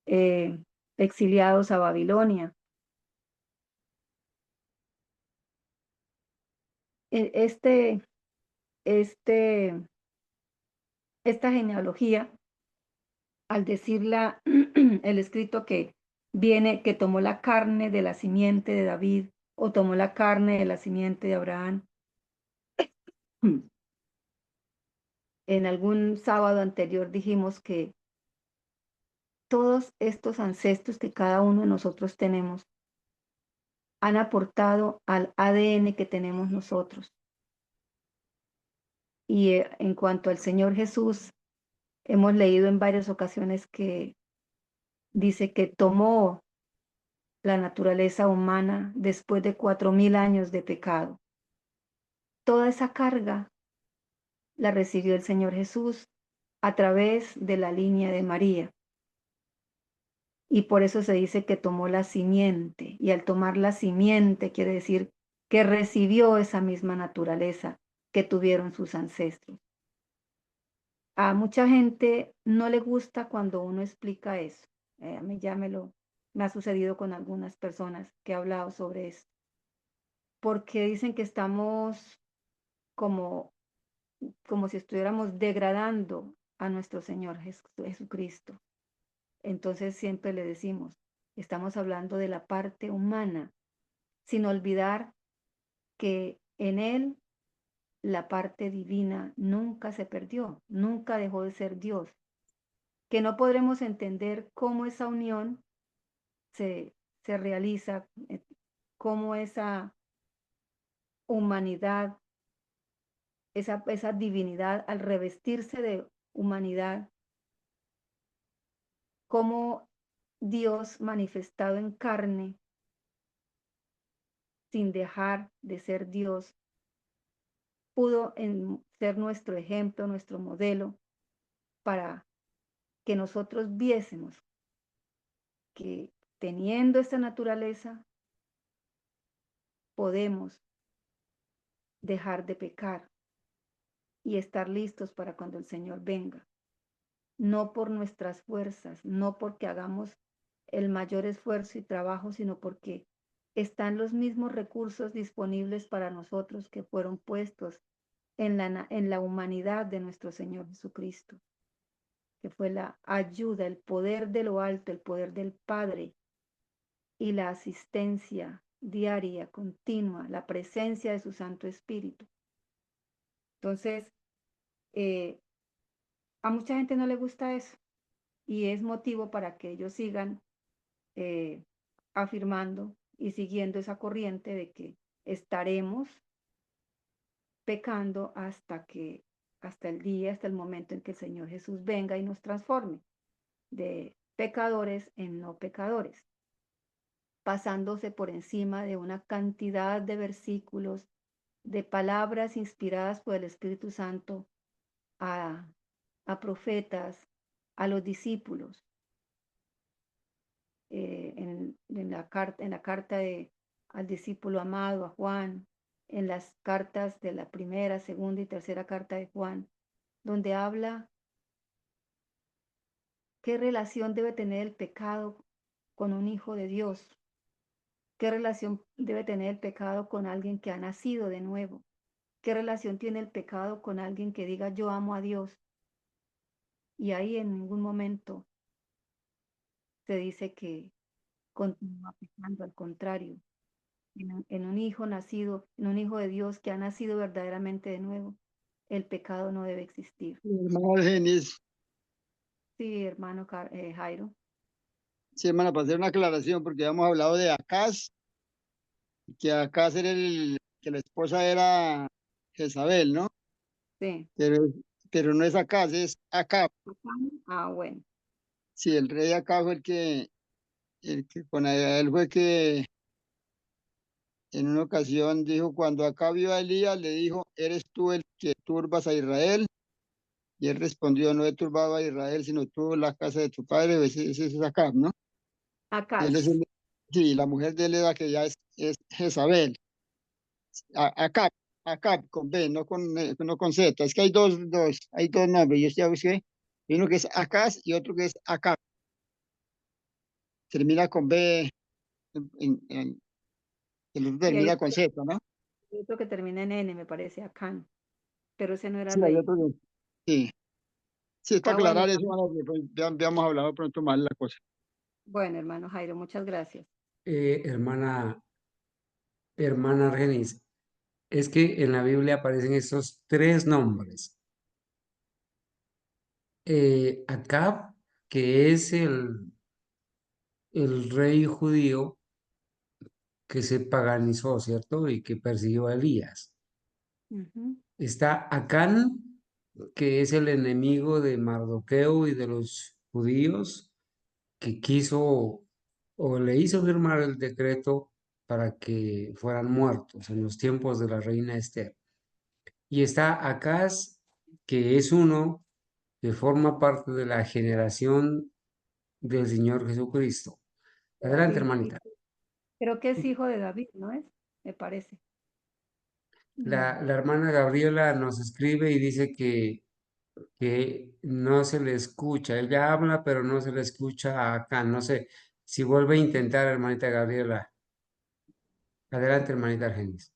eh, exiliados a Babilonia. Este, esta genealogía, al decirla el escrito que viene, que tomó la carne de la simiente de David o tomó la carne de la simiente de Abraham. En algún sábado anterior dijimos que todos estos ancestros que cada uno de nosotros tenemos han aportado al ADN que tenemos nosotros. Y en cuanto al Señor Jesús, hemos leído en varias ocasiones que dice que tomó la naturaleza humana después de 4000 años de pecado. Toda esa carga la recibió el Señor Jesús a través de la línea de María. Y por eso se dice que tomó la simiente. Y al tomar la simiente quiere decir que recibió esa misma naturaleza que tuvieron sus ancestros. A mucha gente no le gusta cuando uno explica eso. A mí me ha sucedido con algunas personas que he hablado sobre eso. Porque dicen que estamos como si estuviéramos degradando a nuestro Señor Jesucristo. Entonces siempre le decimos, estamos hablando de la parte humana, sin olvidar que en Él la parte divina nunca se perdió, nunca dejó de ser Dios, que no podremos entender cómo esa unión se realiza, cómo esa humanidad, esa divinidad al revestirse de humanidad, cómo Dios manifestado en carne, sin dejar de ser Dios, pudo ser nuestro ejemplo, nuestro modelo, para que nosotros viésemos que teniendo esta naturaleza, podemos dejar de pecar y estar listos para cuando el Señor venga. No por nuestras fuerzas, no porque hagamos el mayor esfuerzo y trabajo, sino porque están los mismos recursos disponibles para nosotros que fueron puestos en la humanidad de nuestro Señor Jesucristo, que fue la ayuda, el poder de lo alto, el poder del Padre y la asistencia diaria, continua, la presencia de su Santo Espíritu. Entonces, a mucha gente no le gusta eso y es motivo para que ellos sigan afirmando y siguiendo esa corriente de que estaremos pecando hasta el momento en que el Señor Jesús venga y nos transforme de pecadores en no pecadores, pasándose por encima de una cantidad de versículos, de palabras inspiradas por el Espíritu Santo a profetas, a los discípulos. En la carta al discípulo amado, a Juan, en las cartas de la primera, segunda y tercera carta de Juan, donde habla qué relación debe tener el pecado con un hijo de Dios, qué relación debe tener el pecado con alguien que ha nacido de nuevo, qué relación tiene el pecado con alguien que diga yo amo a Dios. Y ahí en ningún momento se dice que continúa pecando, al contrario, en un hijo nacido, en un hijo de Dios que ha nacido verdaderamente de nuevo, el pecado no debe existir. Hermana Argenis, Sí, hermano Jairo. sí, hermana, para hacer una aclaración, porque hemos hablado de Acaz, que Acaz era que la esposa era Jezabel, ¿no? Sí. Pero no es Acaz, es Acab. Ah, bueno. Sí, el rey Acab fue el que con él fue que en una ocasión dijo, cuando Acab vio a Elías, le dijo, ¿eres tú el que turbas a Israel? Y él respondió, no he turbado a Israel, sino tú la casa de tu padre. Ese es Acab, ¿no? Y Acá. él es sí, la mujer de él era que ya es Jezabel. Acab, Acab con B, no con Z. Es que hay dos nombres. Yo ya busqué. Hay uno que es Acaz y otro que es Acab. Termina con B, el otro Y hay termina con Z, ¿no? otro que termina en N, me parece, Acán. Pero ese no era Sí, hay rey. otro sí. Sí, es para Ah, bueno, aclarar eso, bueno, que, pues, ya habíamos hablado pronto mal la cosa. bueno, hermano Jairo, muchas gracias. Hermana Argenis, es que en la Biblia aparecen estos tres nombres. Acab, que es el rey judío que se paganizó, ¿cierto? Y que persiguió a Elías. Ujú. Está Acán, que es el enemigo de Mardoqueo y de los judíos, que quiso o le hizo firmar el decreto para que fueran muertos en los tiempos de la reina Esther. Y está Acaz, que es uno que forma parte de la generación del Señor Jesucristo. Adelante, David. hermanita. Creo que es hijo de David, ¿no es? Me parece. La hermana Gabriela nos escribe y dice que no se le escucha. Ella habla, pero no se le escucha acá. No sé si vuelve a intentar, hermanita Gabriela. Adelante, hermanita Argenis.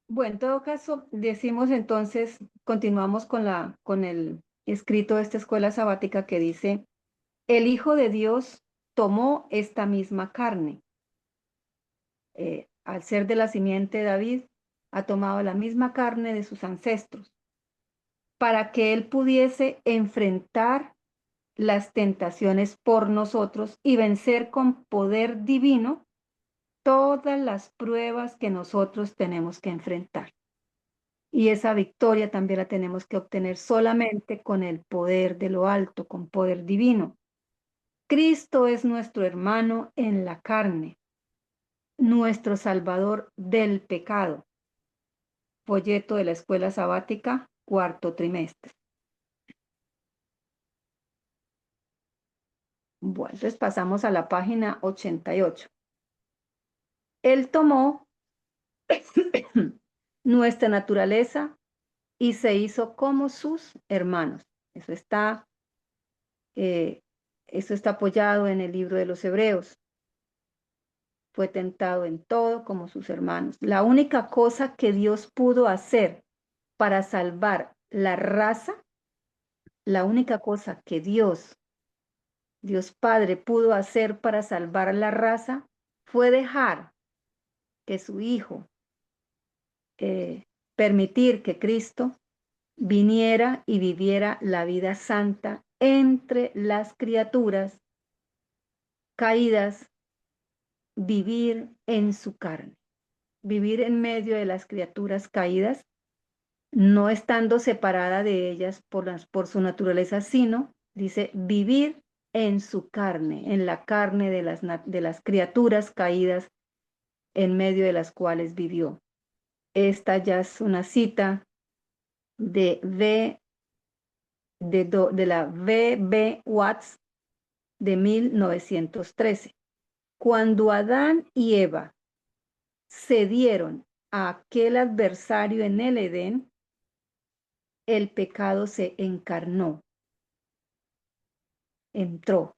Bueno, en todo caso, decimos entonces, continuamos con el escrito de esta escuela sabática que dice, el Hijo de Dios tomó esta misma carne. Al ser de la simiente de David, ha tomado la misma carne de sus ancestros, para que él pudiese enfrentar las tentaciones por nosotros y vencer con poder divino todas las pruebas que nosotros tenemos que enfrentar. Y esa victoria también la tenemos que obtener solamente con el poder de lo alto, con poder divino. Cristo es nuestro hermano en la carne, nuestro Salvador del pecado. Folleto de la Escuela Sabática, cuarto trimestre. Bueno, entonces pasamos a la página 88. Él tomó nuestra naturaleza y se hizo como sus hermanos. Eso está apoyado en el libro de los Hebreos. Fue tentado en todo como sus hermanos. La única cosa que Dios pudo hacer para salvar la raza, la única cosa que Dios Padre pudo hacer para salvar la raza fue dejar que su Hijo, permitir que Cristo viniera y viviera la vida santa entre las criaturas caídas, vivir en su carne, vivir en medio de las criaturas caídas, no estando separada de ellas por su naturaleza, sino, dice, vivir en su carne, en la carne de las criaturas caídas en medio de las cuales vivió. Esta ya es una cita de la V.B. Watts de 1913. Cuando Adán y Eva cedieron a aquel adversario en el Edén, el pecado se encarnó, entró.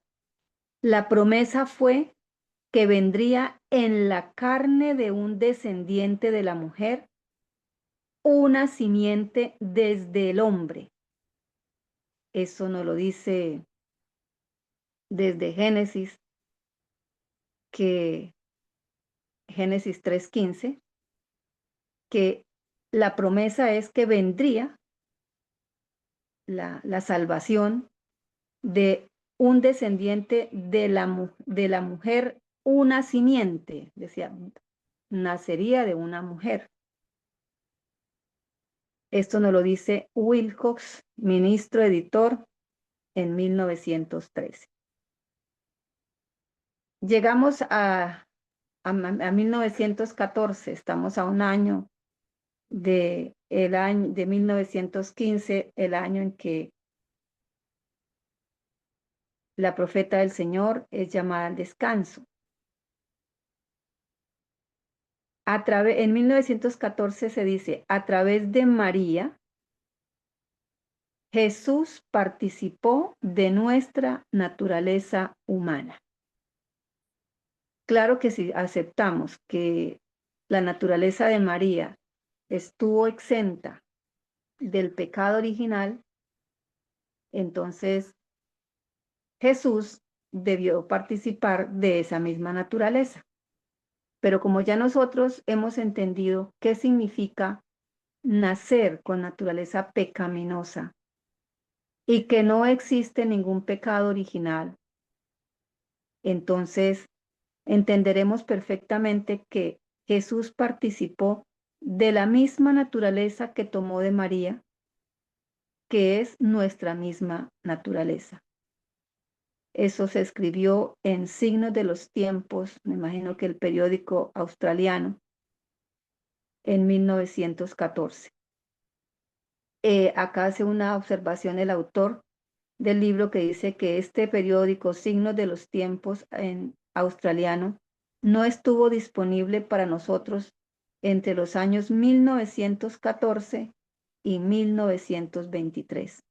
La promesa fue que vendría en la carne de un descendiente de la mujer, una simiente desde el hombre. Eso nos lo dice desde Génesis, que Génesis 3:15, que la promesa es que vendría la salvación de un descendiente de la mujer, una simiente, decía, nacería de una mujer. Esto nos lo dice Wilcox, ministro editor, en 1913. Llegamos a 1914, estamos a un año de 1915, el año en que la profeta del Señor es llamada al descanso. En 1914 se dice, a través de María, Jesús participó de nuestra naturaleza humana. Claro que si aceptamos que la naturaleza de María estuvo exenta del pecado original, entonces Jesús debió participar de esa misma naturaleza. Pero como ya nosotros hemos entendido qué significa nacer con naturaleza pecaminosa y que no existe ningún pecado original, entonces entenderemos perfectamente que Jesús participó de la misma naturaleza que tomó de María, que es nuestra misma naturaleza. Eso se escribió en Signos de los Tiempos, me imagino que el periódico australiano, en 1914. Acá hace una observación el autor del libro que dice que este periódico, Signos de los Tiempos en australiano, no estuvo disponible para nosotros entre los años 1914 y 1923.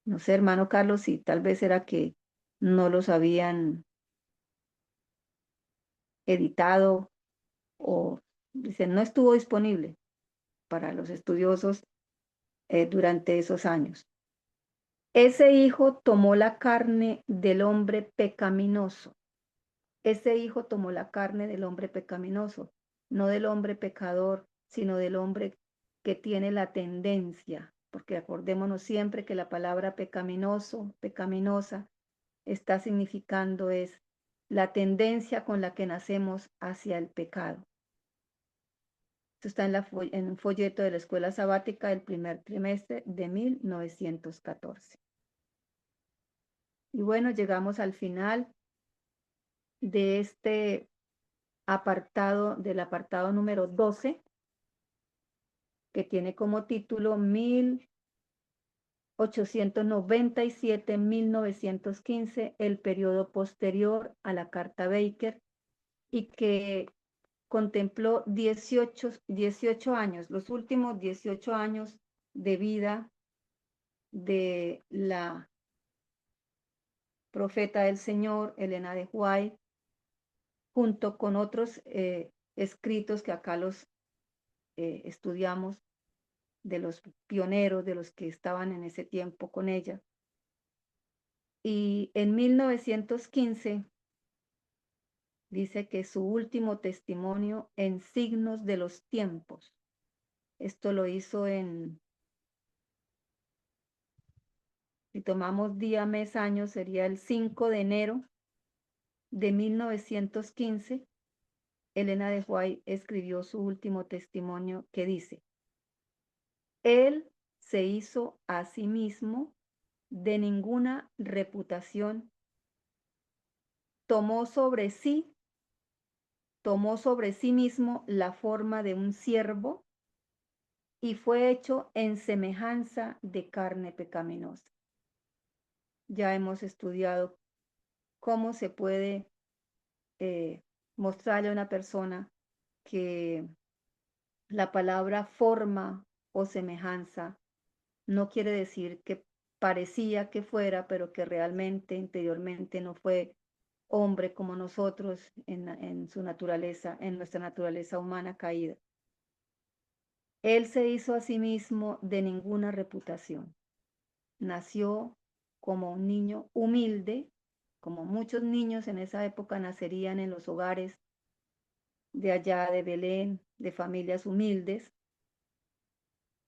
No sé, hermano Carlos, si tal vez era que no los habían editado o dicen no estuvo disponible para los estudiosos durante esos años. Ese hijo tomó la carne del hombre pecaminoso. Ese hijo tomó la carne del hombre pecaminoso, no del hombre pecador, sino del hombre que tiene la tendencia, porque acordémonos siempre que la palabra pecaminoso, pecaminosa, está significando es la tendencia con la que nacemos hacia el pecado. Esto está en un folleto de la escuela sabática del primer trimestre de 1914. Y bueno, llegamos al final de este apartado, del apartado número 12, que tiene como título 1897-1915, el periodo posterior a la Carta Baker, y que contempló 18 años, los últimos 18 años de vida de la profeta del Señor, Elena de White, junto con otros escritos que acá los estudiamos, de los pioneros, de los que estaban en ese tiempo con ella. Y en 1915 dice que su último testimonio en Signos de los Tiempos. Esto lo hizo si tomamos día, mes, año, sería el 5 de enero de 1915. Elena de White escribió su último testimonio que dice: Él se hizo a sí mismo de ninguna reputación, tomó sobre sí mismo la forma de un siervo y fue hecho en semejanza de carne pecaminosa. Ya hemos estudiado cómo se puede mostrarle a una persona que la palabra forma o semejanza no quiere decir que parecía que fuera, pero que realmente interiormente no fue hombre como nosotros en su naturaleza, en nuestra naturaleza humana caída. Él se hizo a sí mismo de ninguna reputación. Nació como un niño humilde, como muchos niños en esa época nacerían en los hogares de allá de Belén, de familias humildes.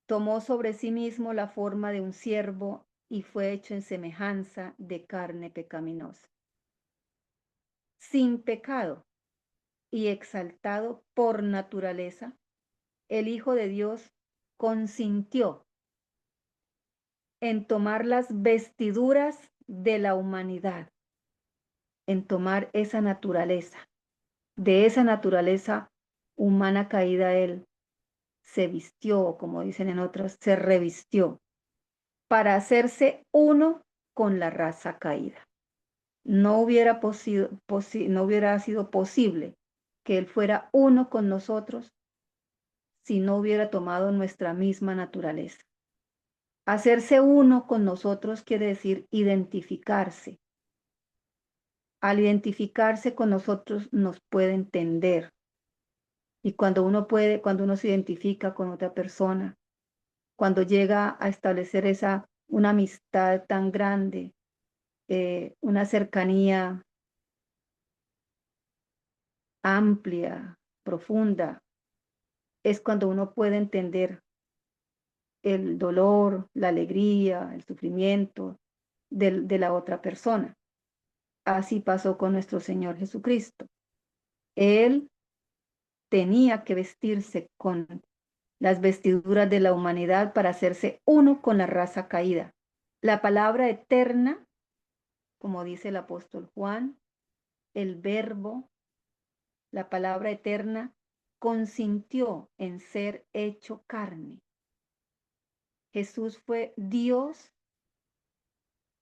Tomó sobre sí mismo la forma de un siervo y fue hecho en semejanza de carne pecaminosa. Sin pecado y exaltado por naturaleza, el Hijo de Dios consintió en tomar las vestiduras de la humanidad, en tomar esa naturaleza. De esa naturaleza humana caída, Él se vistió, como dicen en otras, se revistió, para hacerse uno con la raza caída. No hubiera sido posible que Él fuera uno con nosotros si no hubiera tomado nuestra misma naturaleza. Hacerse uno con nosotros quiere decir identificarse. Al identificarse con nosotros nos puede entender. Y cuando uno se identifica con otra persona, cuando llega a establecer una amistad tan grande, una cercanía amplia, profunda, es cuando uno puede entender el dolor, la alegría, el sufrimiento de la otra persona. Así pasó con nuestro Señor Jesucristo. Él tenía que vestirse con las vestiduras de la humanidad para hacerse uno con la raza caída. La palabra eterna, como dice el apóstol Juan, el verbo, la palabra eterna, consintió en ser hecho carne. Jesús fue Dios,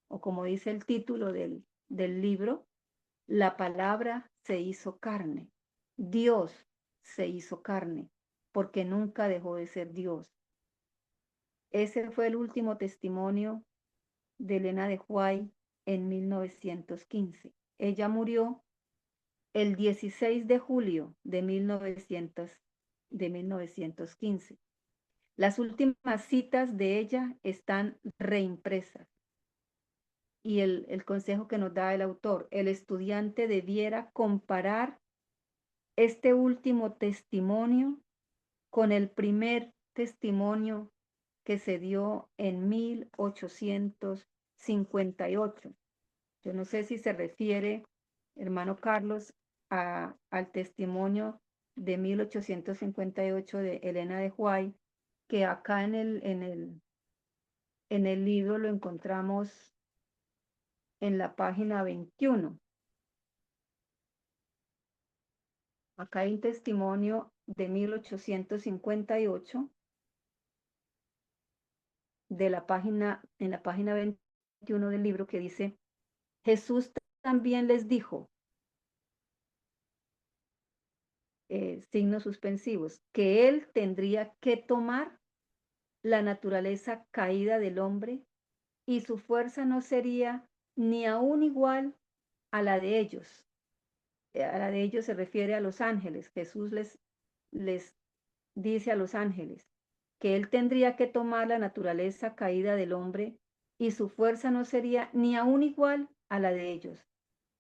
o como dice el título del libro, la palabra se hizo carne. Dios se hizo carne, porque nunca dejó de ser Dios. Ese fue el último testimonio de Elena de White en 1915. Ella murió el 16 de julio de 1915. Las últimas citas de ella están reimpresas. Y el consejo que nos da el autor, el estudiante debiera comparar este último testimonio con el primer testimonio que se dio en 1858. Yo no sé si se refiere, hermano Carlos, al testimonio de 1858 de Elena de White, que acá en el libro lo encontramos en la página 21. Acá hay un testimonio de 1858 en la página 21 del libro, que dice: Jesús también les dijo, signos suspensivos, que él tendría que tomar la naturaleza caída del hombre y su fuerza no sería ni aún igual a la de ellos. A la de ellos se refiere a los ángeles. Jesús les dice a los ángeles que él tendría que tomar la naturaleza caída del hombre y su fuerza no sería ni aún igual a la de ellos.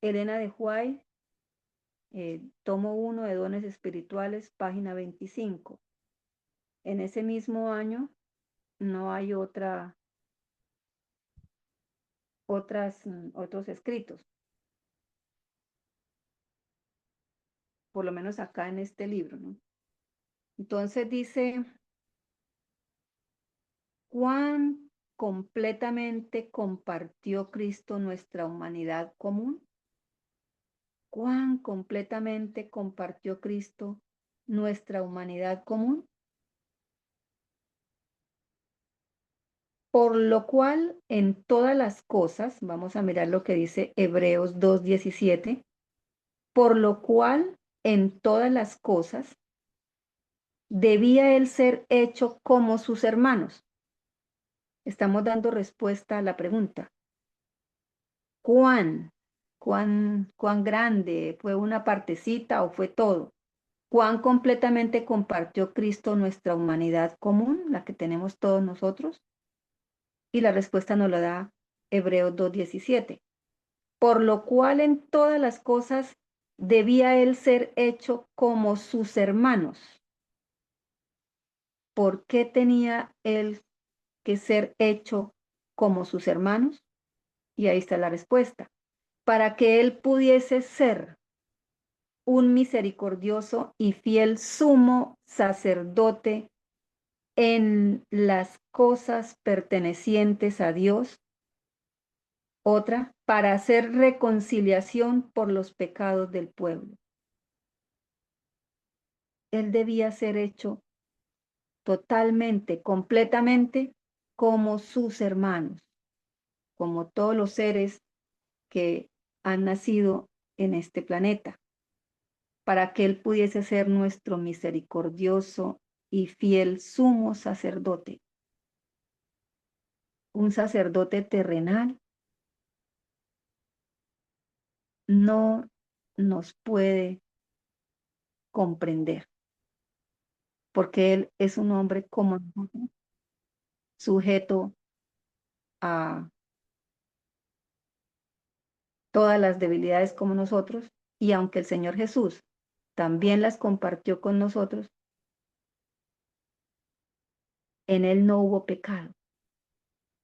Elena de White, tomo 1 de Dones Espirituales, página 25. En ese mismo año no hay otros escritos. Por lo menos acá en este libro, ¿no? Entonces dice: ¿cuán completamente compartió Cristo nuestra humanidad común? ¿Cuán completamente compartió Cristo nuestra humanidad común? Por lo cual en todas las cosas, vamos a mirar lo que dice Hebreos 2:17, por lo cual en todas las cosas debía él ser hecho como sus hermanos. Estamos dando respuesta a la pregunta. ¿Cuán grande? ¿Fue una partecita o fue todo? ¿Cuán completamente compartió Cristo nuestra humanidad común, la que tenemos todos nosotros? Y la respuesta nos la da Hebreos 2:17. Por lo cual en todas las cosas debía él ser hecho como sus hermanos. ¿Por qué tenía él que ser hecho como sus hermanos? Y ahí está la respuesta. Para que él pudiese ser un misericordioso y fiel sumo sacerdote en las cosas pertenecientes a Dios. Otra, para hacer reconciliación por los pecados del pueblo. Él debía ser hecho totalmente, completamente como sus hermanos, como todos los seres que han nacido en este planeta, para que Él pudiese ser nuestro misericordioso y fiel sumo sacerdote. Un sacerdote terrenal no nos puede comprender, porque Él es un hombre como nosotros, sujeto a todas las debilidades como nosotros, y aunque el Señor Jesús también las compartió con nosotros, en Él no hubo pecado.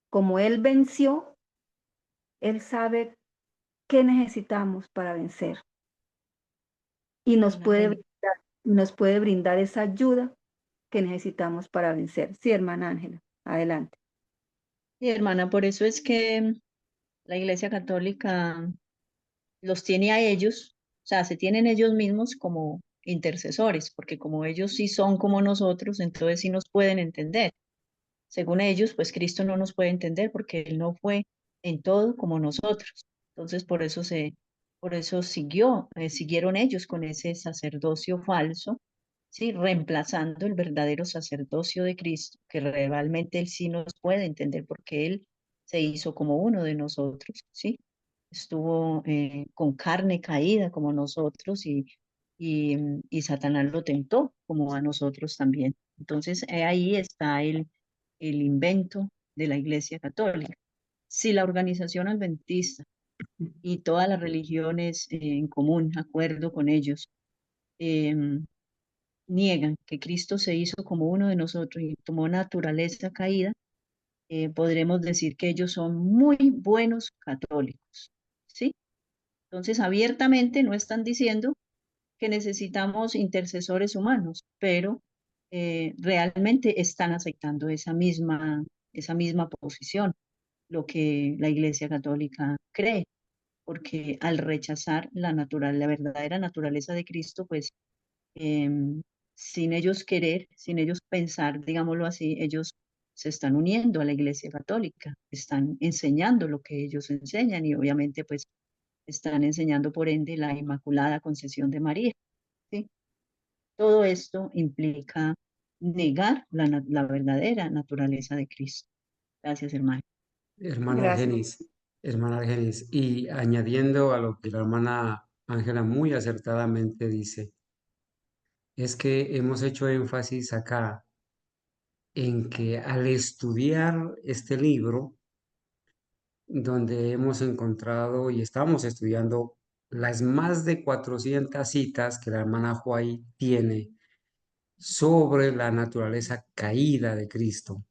Como Él venció, Él sabe qué necesitamos para vencer y nos puede brindar esa ayuda que necesitamos para vencer. Sí, hermana Ángela, adelante. Sí, hermana, por eso es que la Iglesia Católica los tiene a ellos, o sea, se tienen ellos mismos como intercesores, porque como ellos sí son como nosotros, entonces sí nos pueden entender. Según ellos, pues Cristo no nos puede entender porque Él no fue en todo como nosotros. Entonces, por eso siguieron ellos con ese sacerdocio falso, ¿sí? Reemplazando el verdadero sacerdocio de Cristo, que realmente Él sí nos puede entender porque Él se hizo como uno de nosotros, ¿sí? Estuvo con carne caída como nosotros y Satanás lo tentó como a nosotros también. Entonces, ahí está el invento de la Iglesia Católica. Si la organización adventista y todas las religiones en común, acuerdo con ellos, em, niegan que Cristo se hizo como uno de nosotros y tomó naturaleza caída, podremos decir que ellos son muy buenos católicos, ¿sí? Entonces, abiertamente no están diciendo que necesitamos intercesores humanos, pero realmente están aceptando esa misma posición, lo que la Iglesia Católica cree, porque al rechazar la verdadera naturaleza de Cristo, pues em, sin ellos querer, sin ellos pensar, digámoslo así, ellos se están uniendo a la Iglesia Católica, están enseñando lo que ellos enseñan y obviamente pues están enseñando por ende la Inmaculada Concepción de María, ¿sí? Todo esto implica negar la verdadera naturaleza de Cristo. Gracias, hermano. Hermana Gracias. Argenis, hermana Argenis, y añadiendo a lo que la hermana Ángela muy acertadamente dice, es que hemos hecho énfasis acá en que al estudiar este libro, donde hemos encontrado y estamos estudiando las más de 400 citas que la hermana White tiene sobre la naturaleza caída de Cristo,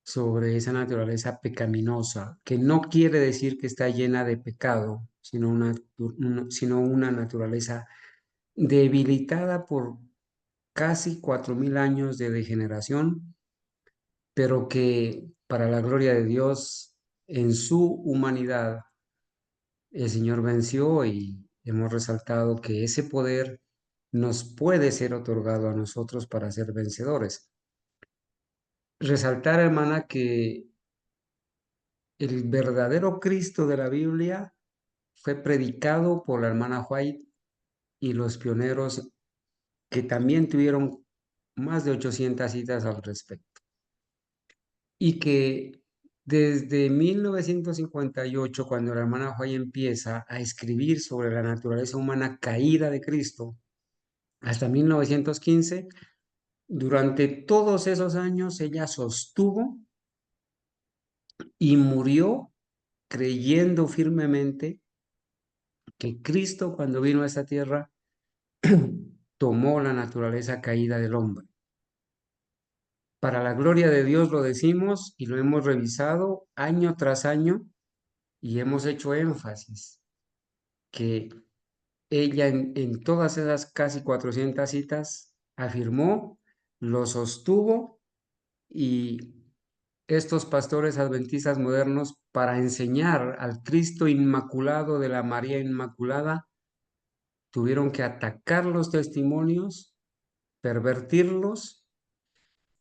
sobre esa naturaleza pecaminosa, que no quiere decir que está llena de pecado, sino una naturaleza debilitada por casi 4000 años de degeneración, pero que para la gloria de Dios, en su humanidad, el Señor venció y hemos resaltado que ese poder nos puede ser otorgado a nosotros para ser vencedores. Resaltar, hermana, que el verdadero Cristo de la Biblia fue predicado por la hermana White y los pioneros que también tuvieron más de 800 citas al respecto. Y que desde 1958, cuando la hermana White empieza a escribir sobre la naturaleza humana caída de Cristo, hasta 1915, durante todos esos años ella sostuvo y murió creyendo firmemente que Cristo, cuando vino a esta tierra, tomó la naturaleza caída del hombre. Para la gloria de Dios lo decimos y lo hemos revisado año tras año y hemos hecho énfasis que ella en todas esas casi 400 citas afirmó, lo sostuvo, y estos pastores adventistas modernos, para enseñar al Cristo Inmaculado de la María Inmaculada, tuvieron que atacar los testimonios, pervertirlos,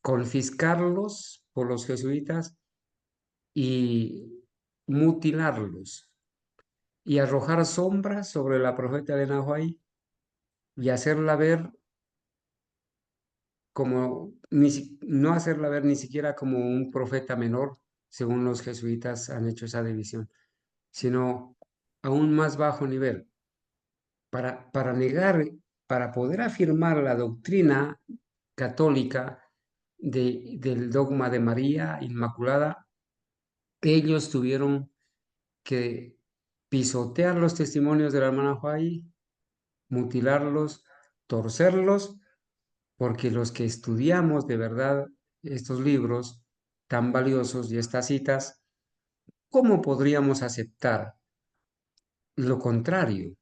confiscarlos por los jesuitas y mutilarlos y arrojar sombras sobre la profeta Elena White y hacerla ver como, no hacerla ver ni siquiera como un profeta menor, según los jesuitas han hecho esa división, sino a un más bajo nivel, para negar, para poder afirmar la doctrina católica del dogma de María Inmaculada. Ellos tuvieron que pisotear los testimonios de la hermana White, mutilarlos, torcerlos, porque los que estudiamos de verdad estos libros tan valiosos y estas citas, ¿cómo podríamos aceptar lo contrario?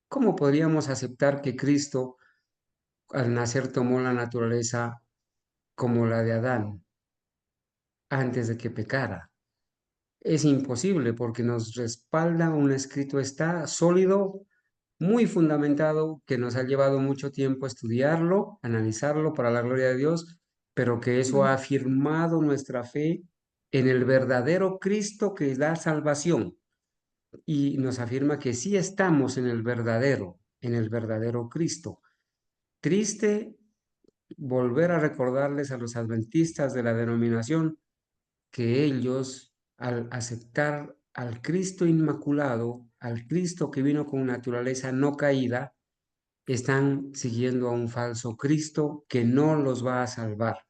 ¿Cómo podríamos aceptar que Cristo al nacer tomó la naturaleza como la de Adán antes de que pecara? Es imposible, porque nos respalda un escrito, está sólido, muy fundamentado, que nos ha llevado mucho tiempo estudiarlo, analizarlo para la gloria de Dios, pero que eso ha afirmado nuestra fe en el verdadero Cristo que da salvación, y nos afirma que sí estamos en el verdadero Cristo. Triste volver a recordarles a los adventistas de la denominación que ellos, al aceptar al Cristo Inmaculado, al Cristo que vino con naturaleza no caída, están siguiendo a un falso Cristo que no los va a salvar,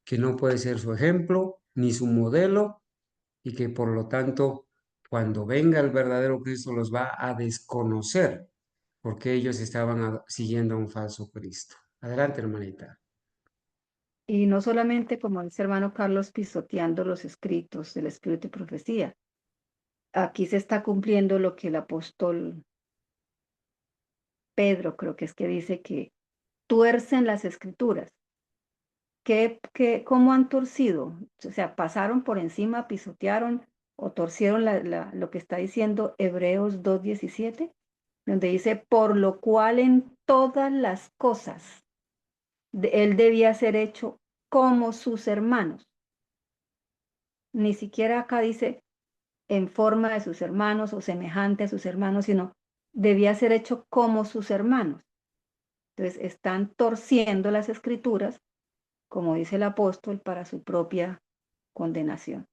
que no puede ser su ejemplo ni su modelo, y que por lo tanto, cuando venga el verdadero Cristo, los va a desconocer, porque ellos estaban siguiendo a un falso Cristo. Adelante, hermanita. Y no solamente, como dice hermano Carlos, pisoteando los escritos del Espíritu de Profecía. Aquí se está cumpliendo lo que el apóstol Pedro, creo que es que dice, que tuercen las escrituras. ¿Cómo han torcido? O sea, pasaron por encima, pisotearon o torcieron lo que está diciendo Hebreos 2:17, donde dice, por lo cual en todas las cosas él debía ser hecho como sus hermanos. Ni siquiera acá dice en forma de sus hermanos o semejante a sus hermanos, sino debía ser hecho como sus hermanos. Entonces están torciendo las escrituras, como dice el apóstol, para su propia condenación.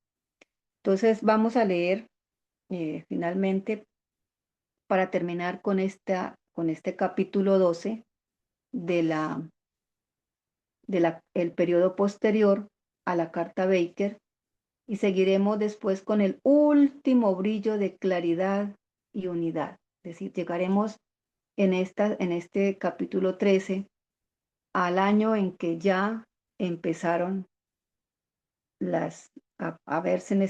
Entonces vamos a leer finalmente, para terminar con este capítulo 12 el periodo posterior a la carta Baker, y seguiremos después con el último brillo de claridad y unidad. Es decir, llegaremos en este capítulo 13 al año en que ya empezaron a verse en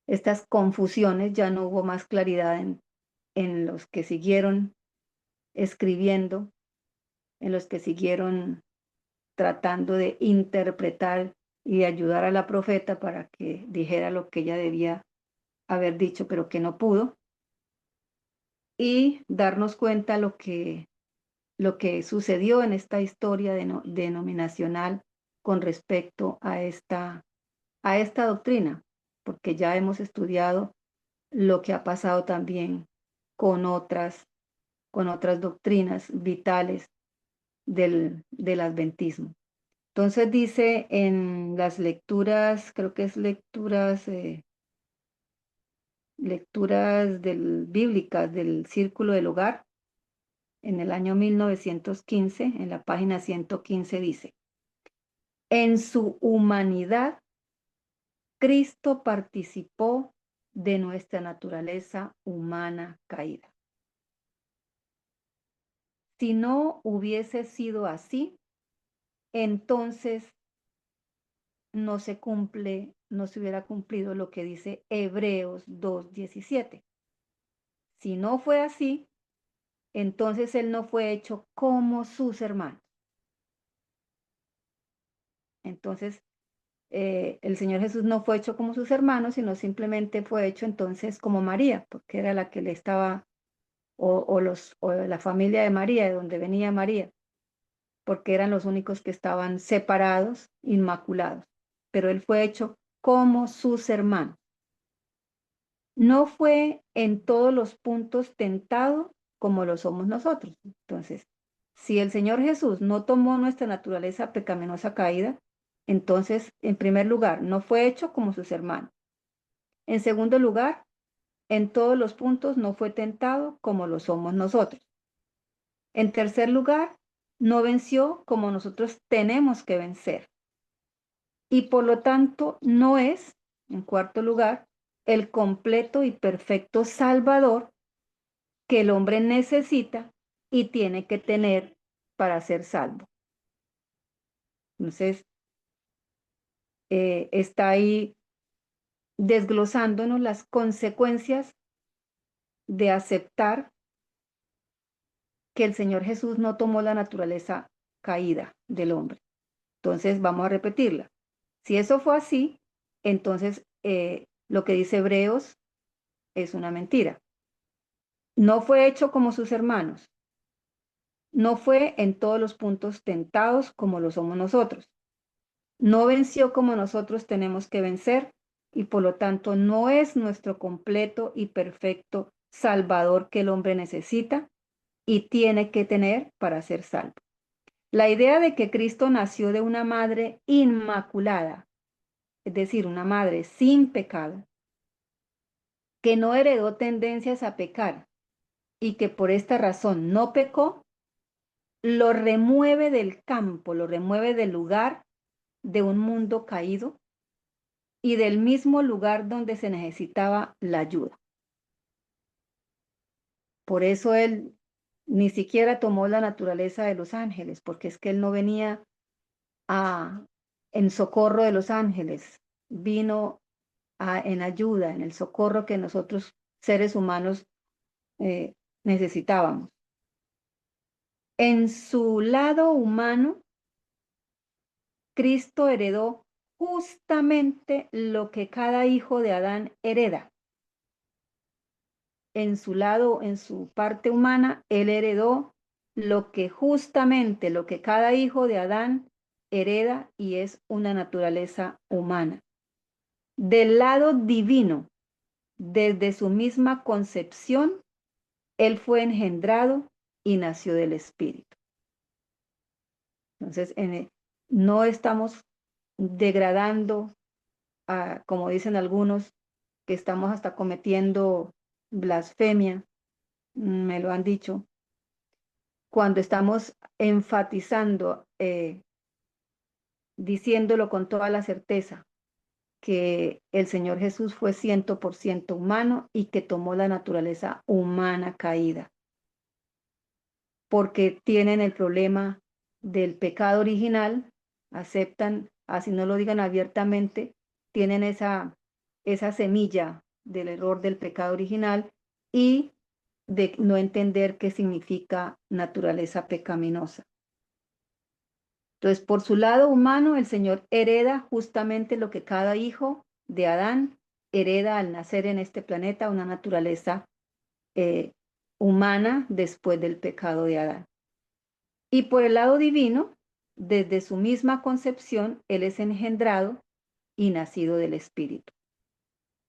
estas confusiones, ya no hubo más claridad en los que siguieron escribiendo, en los que siguieron tratando de interpretar y de ayudar a la profeta para que dijera lo que ella debía haber dicho, pero que no pudo, y darnos cuenta lo que sucedió en esta historia denominacional con respecto a esta doctrina, porque ya hemos estudiado lo que ha pasado también con otras doctrinas vitales del adventismo. Entonces dice en las lecturas, creo que es lecturas bíblicas del Círculo del Hogar, en el año 1915, en la página 115 dice: en su humanidad, Cristo participó de nuestra naturaleza humana caída. Si no hubiese sido así, entonces no se hubiera cumplido lo que dice Hebreos 2:17. Si no fue así, entonces él no fue hecho como sus hermanos. Entonces, el Señor Jesús no fue hecho como sus hermanos, sino simplemente fue hecho entonces como María, porque era la que le estaba, o la familia de María, de donde venía María, porque eran los únicos que estaban separados, inmaculados. Pero él fue hecho como sus hermanos. No fue en todos los puntos tentado como lo somos nosotros. Entonces, si el Señor Jesús no tomó nuestra naturaleza pecaminosa caída, entonces, en primer lugar, no fue hecho como sus hermanos. En segundo lugar, en todos los puntos no fue tentado como lo somos nosotros. En tercer lugar, no venció como nosotros tenemos que vencer. Y por lo tanto, no es, en cuarto lugar, el completo y perfecto Salvador que el hombre necesita y tiene que tener para ser salvo. Entonces, está ahí desglosándonos las consecuencias de aceptar que el Señor Jesús no tomó la naturaleza caída del hombre. Entonces, vamos a repetirla. Si eso fue así, entonces lo que dice Hebreos es una mentira. No fue hecho como sus hermanos. No fue en todos los puntos tentados como lo somos nosotros. No venció como nosotros tenemos que vencer y por lo tanto no es nuestro completo y perfecto Salvador que el hombre necesita y tiene que tener para ser salvo. La idea de que Cristo nació de una madre inmaculada, es decir, una madre sin pecado, que no heredó tendencias a pecar y que por esta razón no pecó, lo remueve del campo, lo remueve del lugar de un mundo caído y del mismo lugar donde se necesitaba la ayuda. Por eso él ni siquiera tomó la naturaleza de los ángeles, porque es que él no venía en socorro de los ángeles, vino en ayuda, en el socorro que nosotros seres humanos necesitábamos. En su lado humano, Cristo heredó justamente lo que cada hijo de Adán hereda. En su lado, en su parte humana, él heredó lo que cada hijo de Adán hereda y es una naturaleza humana. Del lado divino, desde su misma concepción, él fue engendrado y nació del Espíritu. Entonces, no estamos degradando, como dicen algunos, que estamos hasta cometiendo blasfemia, me lo han dicho, cuando estamos enfatizando, diciéndolo con toda la certeza, que el Señor Jesús fue 100% humano y que tomó la naturaleza humana caída, porque tienen el problema del pecado original, aceptan, así no lo digan abiertamente, tienen esa semilla del error del pecado original y de no entender qué significa naturaleza pecaminosa. Entonces, por su lado humano, el Señor hereda justamente lo que cada hijo de Adán hereda al nacer en este planeta, una naturaleza humana después del pecado de Adán. Y por el lado divino, desde su misma concepción, Él es engendrado y nacido del Espíritu.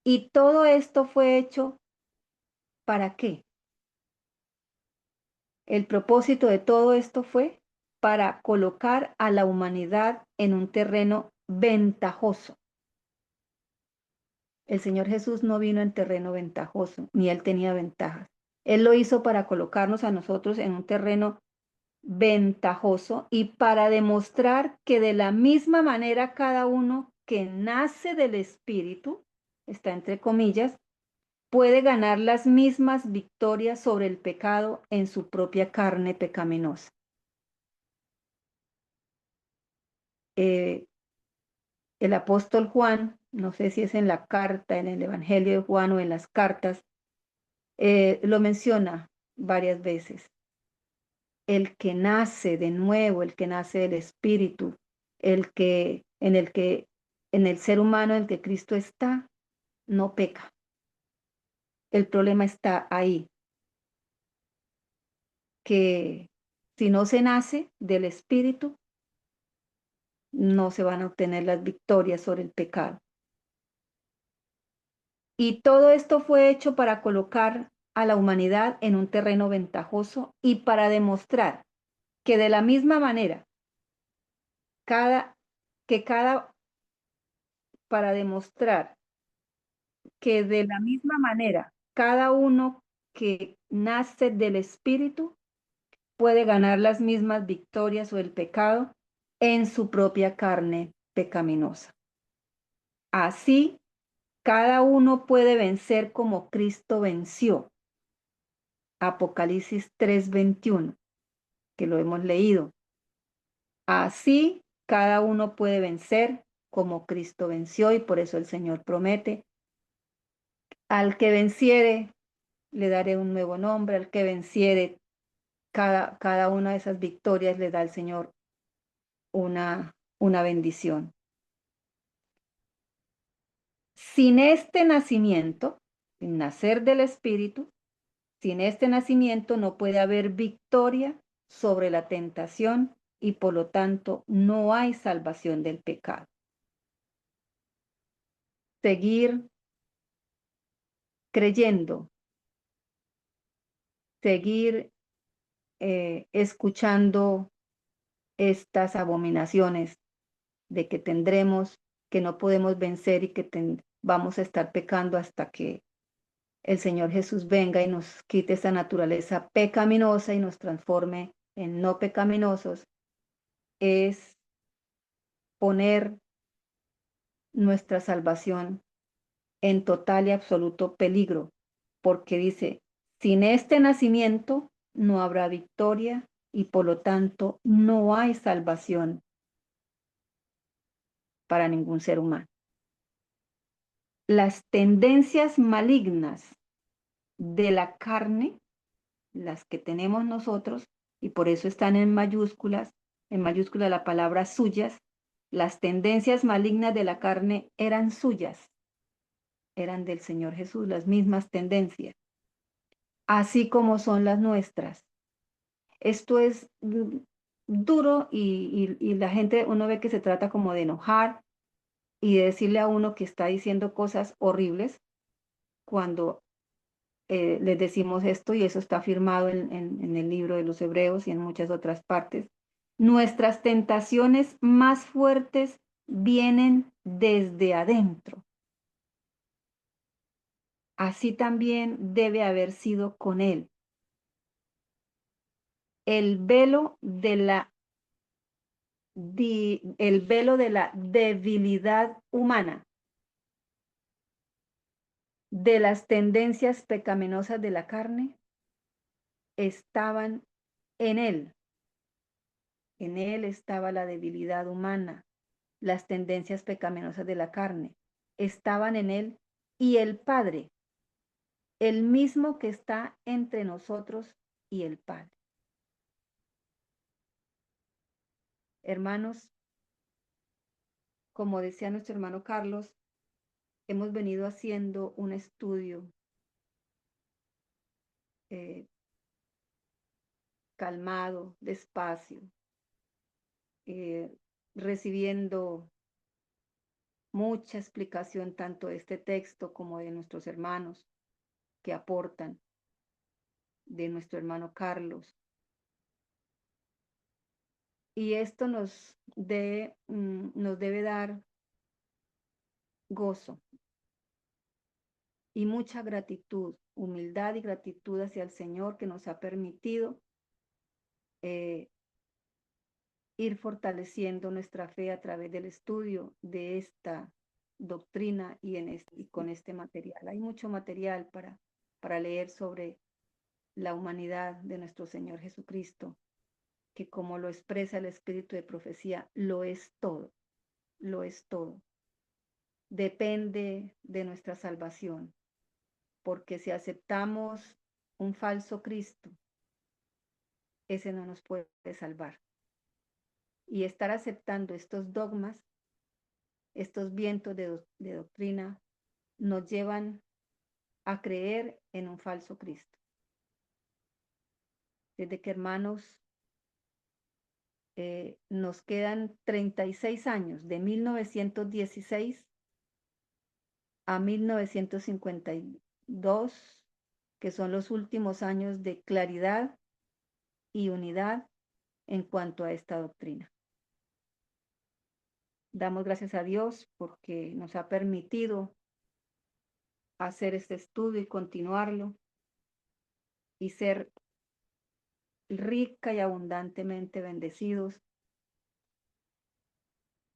Y todo esto fue hecho, ¿para qué? El propósito de todo esto fue para colocar a la humanidad en un terreno ventajoso. El Señor Jesús no vino en terreno ventajoso, ni Él tenía ventajas. Él lo hizo para colocarnos a nosotros en un terreno ventajoso y para demostrar que de la misma manera cada uno que nace del Espíritu, está entre comillas, puede ganar las mismas victorias sobre el pecado en su propia carne pecaminosa. El apóstol Juan, no sé si es en la carta, en el Evangelio de Juan o en las cartas, lo menciona varias veces. El que nace de nuevo, el que nace del Espíritu, en el ser humano en el que Cristo está, no peca. El problema está ahí, que si no se nace del Espíritu, no se van a obtener las victorias sobre el pecado. Y todo esto fue hecho para colocar a la humanidad en un terreno ventajoso y para demostrar que de la misma manera, para demostrar que de la misma manera, cada uno que nace del Espíritu puede ganar las mismas victorias o el pecado en su propia carne pecaminosa. Así, cada uno puede vencer como Cristo venció. Apocalipsis 3:21, que lo hemos leído. Así, cada uno puede vencer como Cristo venció y por eso el Señor promete, al que venciere, le daré un nuevo nombre, al que venciere, cada una de esas victorias le da al Señor una bendición. Sin este nacimiento, sin nacer del Espíritu, sin este nacimiento no puede haber victoria sobre la tentación y por lo tanto no hay salvación del pecado. Seguir creyendo, seguir escuchando estas abominaciones de que tendremos, que no podemos vencer y que vamos a estar pecando hasta que el Señor Jesús venga y nos quite esa naturaleza pecaminosa y nos transforme en no pecaminosos, es poner nuestra salvación en total y absoluto peligro, porque dice, sin este nacimiento no habrá victoria y por lo tanto no hay salvación para ningún ser humano. Las tendencias malignas de la carne, las que tenemos nosotros, y por eso están en mayúscula la palabra suyas, las tendencias malignas de la carne eran suyas, eran del Señor Jesús, las mismas tendencias, así como son las nuestras. Esto es duro y la gente, uno ve que se trata como de enojar y de decirle a uno que está diciendo cosas horribles cuando les decimos esto, y eso está firmado en el libro de los Hebreos y en muchas otras partes. Nuestras tentaciones más fuertes vienen desde adentro. Así también debe haber sido con él. El velo de la debilidad humana, de las tendencias pecaminosas de la carne, estaban en él. En él estaba la debilidad humana, las tendencias pecaminosas de la carne. Estaban en él y el Padre, el mismo que está entre nosotros y el Padre. Hermanos, como decía nuestro hermano Carlos, hemos venido haciendo un estudio calmado, despacio, recibiendo mucha explicación tanto de este texto como de nuestros hermanos que aportan, de nuestro hermano Carlos. Y esto nos debe dar gozo y mucha gratitud, humildad y gratitud hacia el Señor que nos ha permitido ir fortaleciendo nuestra fe a través del estudio de esta doctrina y con este material. Hay mucho material para leer sobre la humanidad de nuestro Señor Jesucristo, que como lo expresa el espíritu de profecía, lo es todo, lo es todo. Depende de nuestra salvación, porque si aceptamos un falso Cristo, ese no nos puede salvar. Y estar aceptando estos dogmas, estos vientos de doctrina, nos llevan a creer en un falso Cristo. Desde que, hermanos, nos quedan 36 años, de 1916 a 1952, que son los últimos años de claridad y unidad en cuanto a esta doctrina. Damos gracias a Dios porque nos ha permitido hacer este estudio y continuarlo y ser rica y abundantemente bendecidos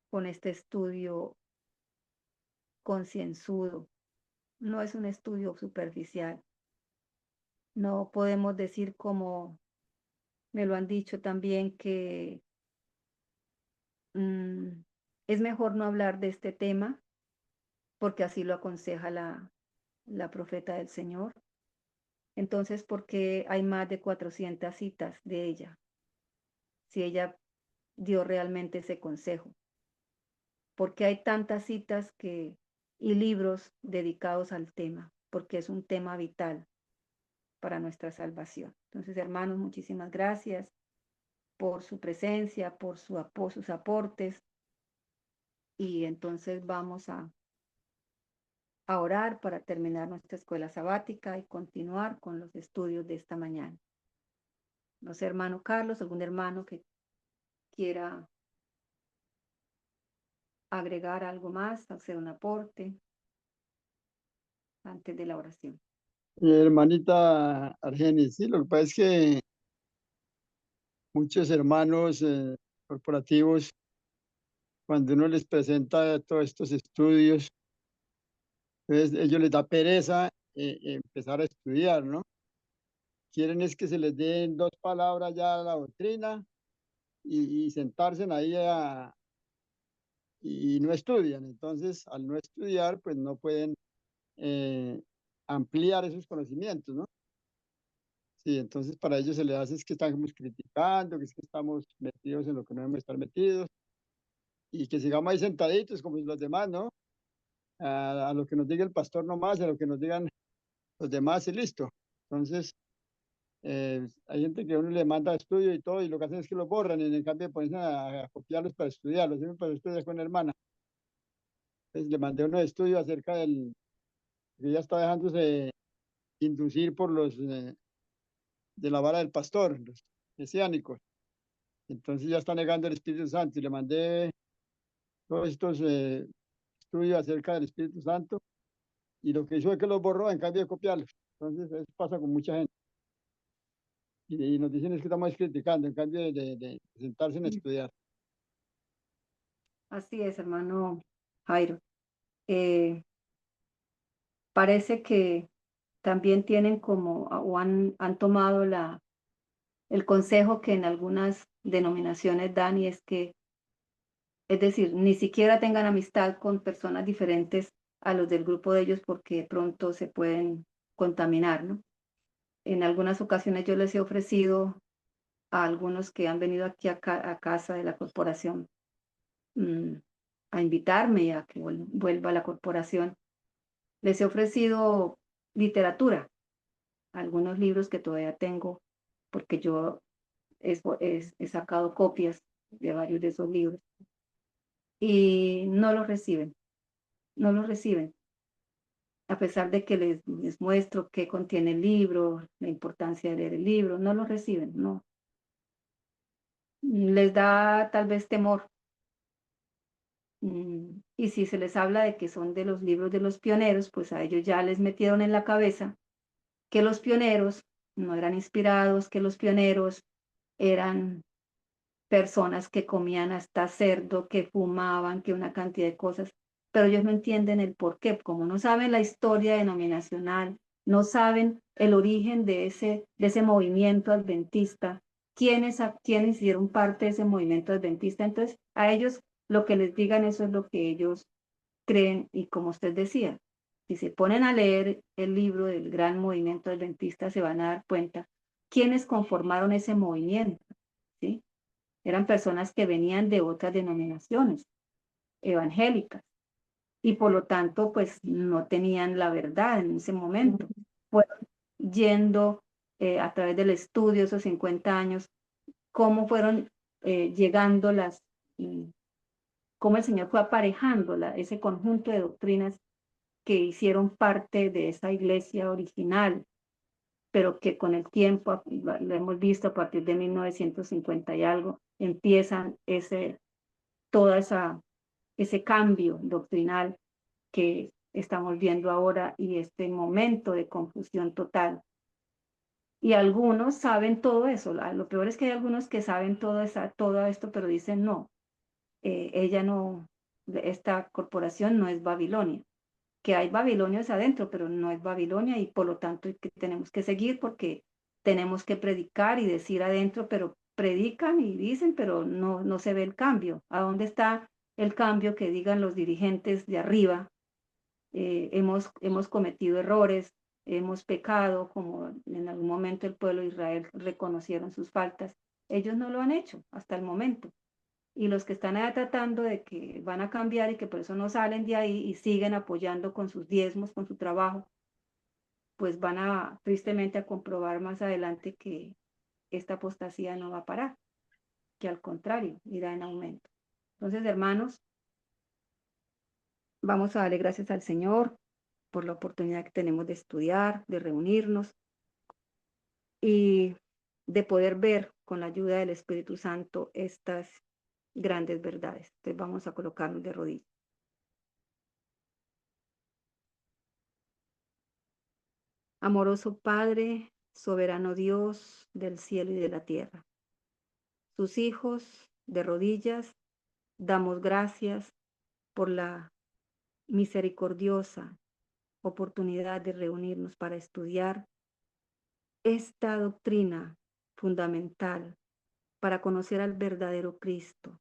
con este estudio concienzudo. No es un estudio superficial. No podemos decir, como me lo han dicho también, que es mejor no hablar de este tema porque así lo aconseja la profeta del Señor. Entonces, ¿por qué hay más de 400 citas de ella? Si ella dio realmente ese consejo. ¿Por qué hay tantas citas y libros dedicados al tema? Porque es un tema vital para nuestra salvación. Entonces, hermanos, muchísimas gracias por su presencia, por sus aportes. Y entonces vamos a orar para terminar nuestra escuela sabática y continuar con los estudios de esta mañana. No sé, hermano Carlos, algún hermano que quiera agregar algo más, hacer un aporte antes de la oración. Hermanita Argenis, sí, lo que pasa es que muchos hermanos corporativos, cuando uno les presenta todos estos estudios, entonces ellos les da pereza empezar a estudiar, ¿no? Quieren es que se les den 2 palabras ya a la doctrina y sentarse ahí y no estudian. Entonces, al no estudiar, pues no pueden ampliar esos conocimientos, ¿no? Sí, entonces para ellos se les hace es que estamos criticando, que es que estamos metidos en lo que no debemos estar metidos y que sigamos ahí sentaditos como los demás, ¿no? A lo que nos diga el pastor nomás, a lo que nos digan los demás y listo. Entonces, hay gente que uno le manda estudio y todo y lo que hacen es que lo borran y en cambio ponen a copiarlos para estudiarlos. Yo para estudiar con una hermana. Entonces le mandé unos estudios acerca del que ella está dejándose inducir por los de la vara del pastor, los mesiánicos. Entonces ya está negando el Espíritu Santo y le mandé todos estos estudios acerca del Espíritu Santo y lo que hizo es que los borró en cambio de copiarlos. Entonces eso pasa con mucha gente. Y nos dicen es que estamos criticando en cambio de sentarse en estudiar. Así es, hermano Jairo. Parece que también tienen o han tomado el consejo que en algunas denominaciones dan, y es que, es decir, ni siquiera tengan amistad con personas diferentes a los del grupo de ellos porque pronto se pueden contaminar, ¿no? En algunas ocasiones yo les he ofrecido a algunos que han venido aquí a casa de la corporación a invitarme y a que vuelva a la corporación. Les he ofrecido literatura, algunos libros que todavía tengo, porque yo he sacado copias de varios de esos libros y no los reciben, no los reciben. A pesar de que les muestro qué contiene el libro, la importancia de leer el libro, no lo reciben, no. les da tal vez temor. Y si se les habla de que son de los libros de los pioneros, pues a ellos ya les metieron en la cabeza que los pioneros no eran inspirados, que los pioneros eran personas que comían hasta cerdo, que fumaban, que una cantidad de cosas, pero ellos no entienden el por qué, como no saben la historia denominacional, no saben el origen de ese movimiento adventista, quiénes hicieron parte de ese movimiento adventista. Entonces, a ellos lo que les digan, eso es lo que ellos creen, y como usted decía, si se ponen a leer el libro del gran movimiento adventista, se van a dar cuenta quiénes conformaron ese movimiento, ¿sí? Eran personas que venían de otras denominaciones evangélicas y por lo tanto, pues no tenían la verdad en ese momento. Fueron yendo a través del estudio, esos 50 años, cómo fueron llegando cómo el Señor fue aparejando ese conjunto de doctrinas que hicieron parte de esa iglesia original, pero que con el tiempo, lo hemos visto a partir de 1950 y algo, empiezan ese cambio doctrinal que estamos viendo ahora y este momento de confusión total. Y algunos saben todo eso. Lo peor es que hay algunos que saben todo esto, pero dicen no, ella no, esta corporación no es Babilonia. Que hay babilonios adentro, pero no es Babilonia y por lo tanto que tenemos que seguir porque tenemos que predicar y decir adentro, pero predican y dicen, pero no se ve el cambio. ¿A dónde está el cambio que digan los dirigentes de arriba? Hemos cometido errores, hemos pecado, como en algún momento el pueblo de Israel reconocieron sus faltas. Ellos no lo han hecho hasta el momento. Y los que están allá tratando de que van a cambiar y que por eso no salen de ahí y siguen apoyando con sus diezmos, con su trabajo, pues van tristemente a comprobar más adelante que esta apostasía no va a parar, que al contrario, irá en aumento. Entonces, hermanos, vamos a darle gracias al Señor por la oportunidad que tenemos de estudiar, de reunirnos y de poder ver con la ayuda del Espíritu Santo estas grandes verdades. Entonces vamos a colocarnos de rodillas. Amoroso Padre, soberano Dios del cielo y de la tierra, sus hijos de rodillas, damos gracias por la misericordiosa oportunidad de reunirnos para estudiar esta doctrina fundamental para conocer al verdadero Cristo,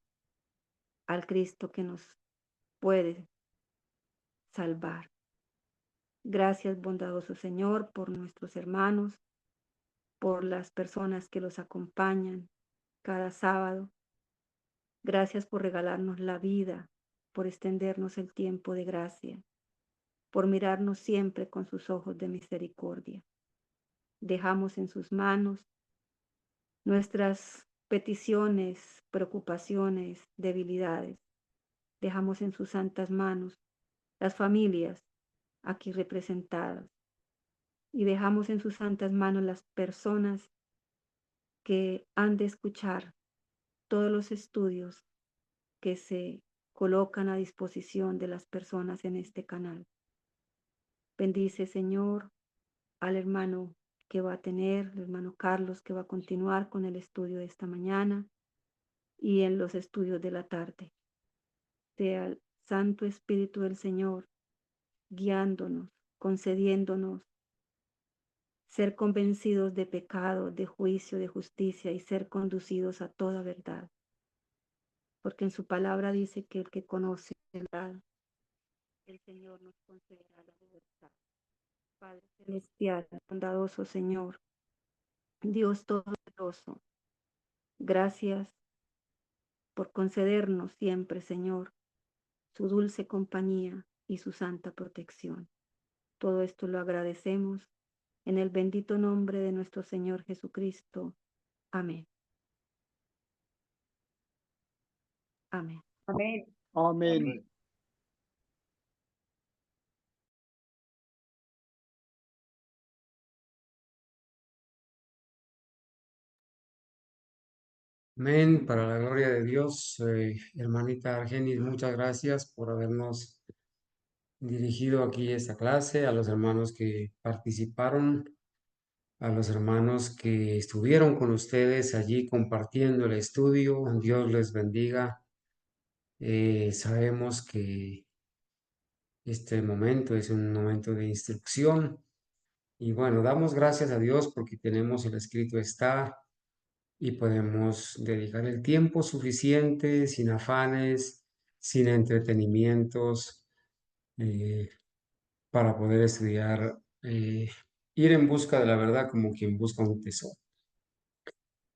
al Cristo que nos puede salvar. Gracias, bondadoso Señor, por nuestros hermanos, por las personas que los acompañan cada sábado. Gracias por regalarnos la vida, por extendernos el tiempo de gracia, por mirarnos siempre con sus ojos de misericordia. Dejamos en sus manos nuestras peticiones, preocupaciones, debilidades. Dejamos en sus santas manos las familias aquí representadas y dejamos en sus santas manos las personas que han de escuchar todos los estudios que se colocan a disposición de las personas en este canal. Bendice, Señor, al hermano que va a tener, el hermano Carlos, que va a continuar con el estudio de esta mañana y en los estudios de la tarde. Sea el Santo Espíritu del Señor guiándonos, concediéndonos ser convencidos de pecado, de juicio, de justicia y ser conducidos a toda verdad. Porque en su palabra dice que el que conoce la verdad, el Señor nos concederá la libertad. Padre celestial, bondadoso Señor, Dios todopoderoso, gracias por concedernos siempre, Señor, su dulce compañía y su santa protección. Todo esto lo agradecemos en el bendito nombre de nuestro Señor Jesucristo. Amén. Amén. Amén. Amén. Amén, para la gloria de Dios. Hermanita Argenis, muchas gracias por habernos dirigido aquí esta clase, a los hermanos que participaron, a los hermanos que estuvieron con ustedes allí compartiendo el estudio. Dios les bendiga. Sabemos que este momento es un momento de instrucción y bueno, damos gracias a Dios porque tenemos el escrito está y podemos dedicar el tiempo suficiente, sin afanes, sin entretenimientos, para poder estudiar, ir en busca de la verdad como quien busca un tesoro.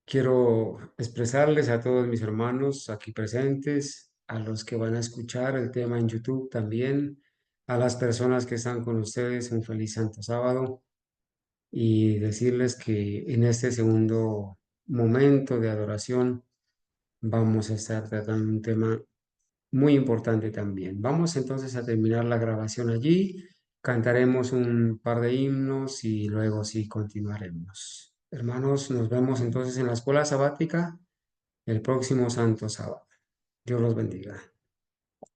Quiero expresarles a todos mis hermanos aquí presentes, a los que van a escuchar el tema en YouTube también, a las personas que están con ustedes, un feliz Santo Sábado y decirles que en este segundo momento de adoración vamos a estar tratando un tema muy importante también. Vamos entonces a terminar la grabación allí, cantaremos un par de himnos y luego sí continuaremos. Hermanos, nos vemos entonces en la escuela sabática el próximo Santo Sábado. Dios los bendiga.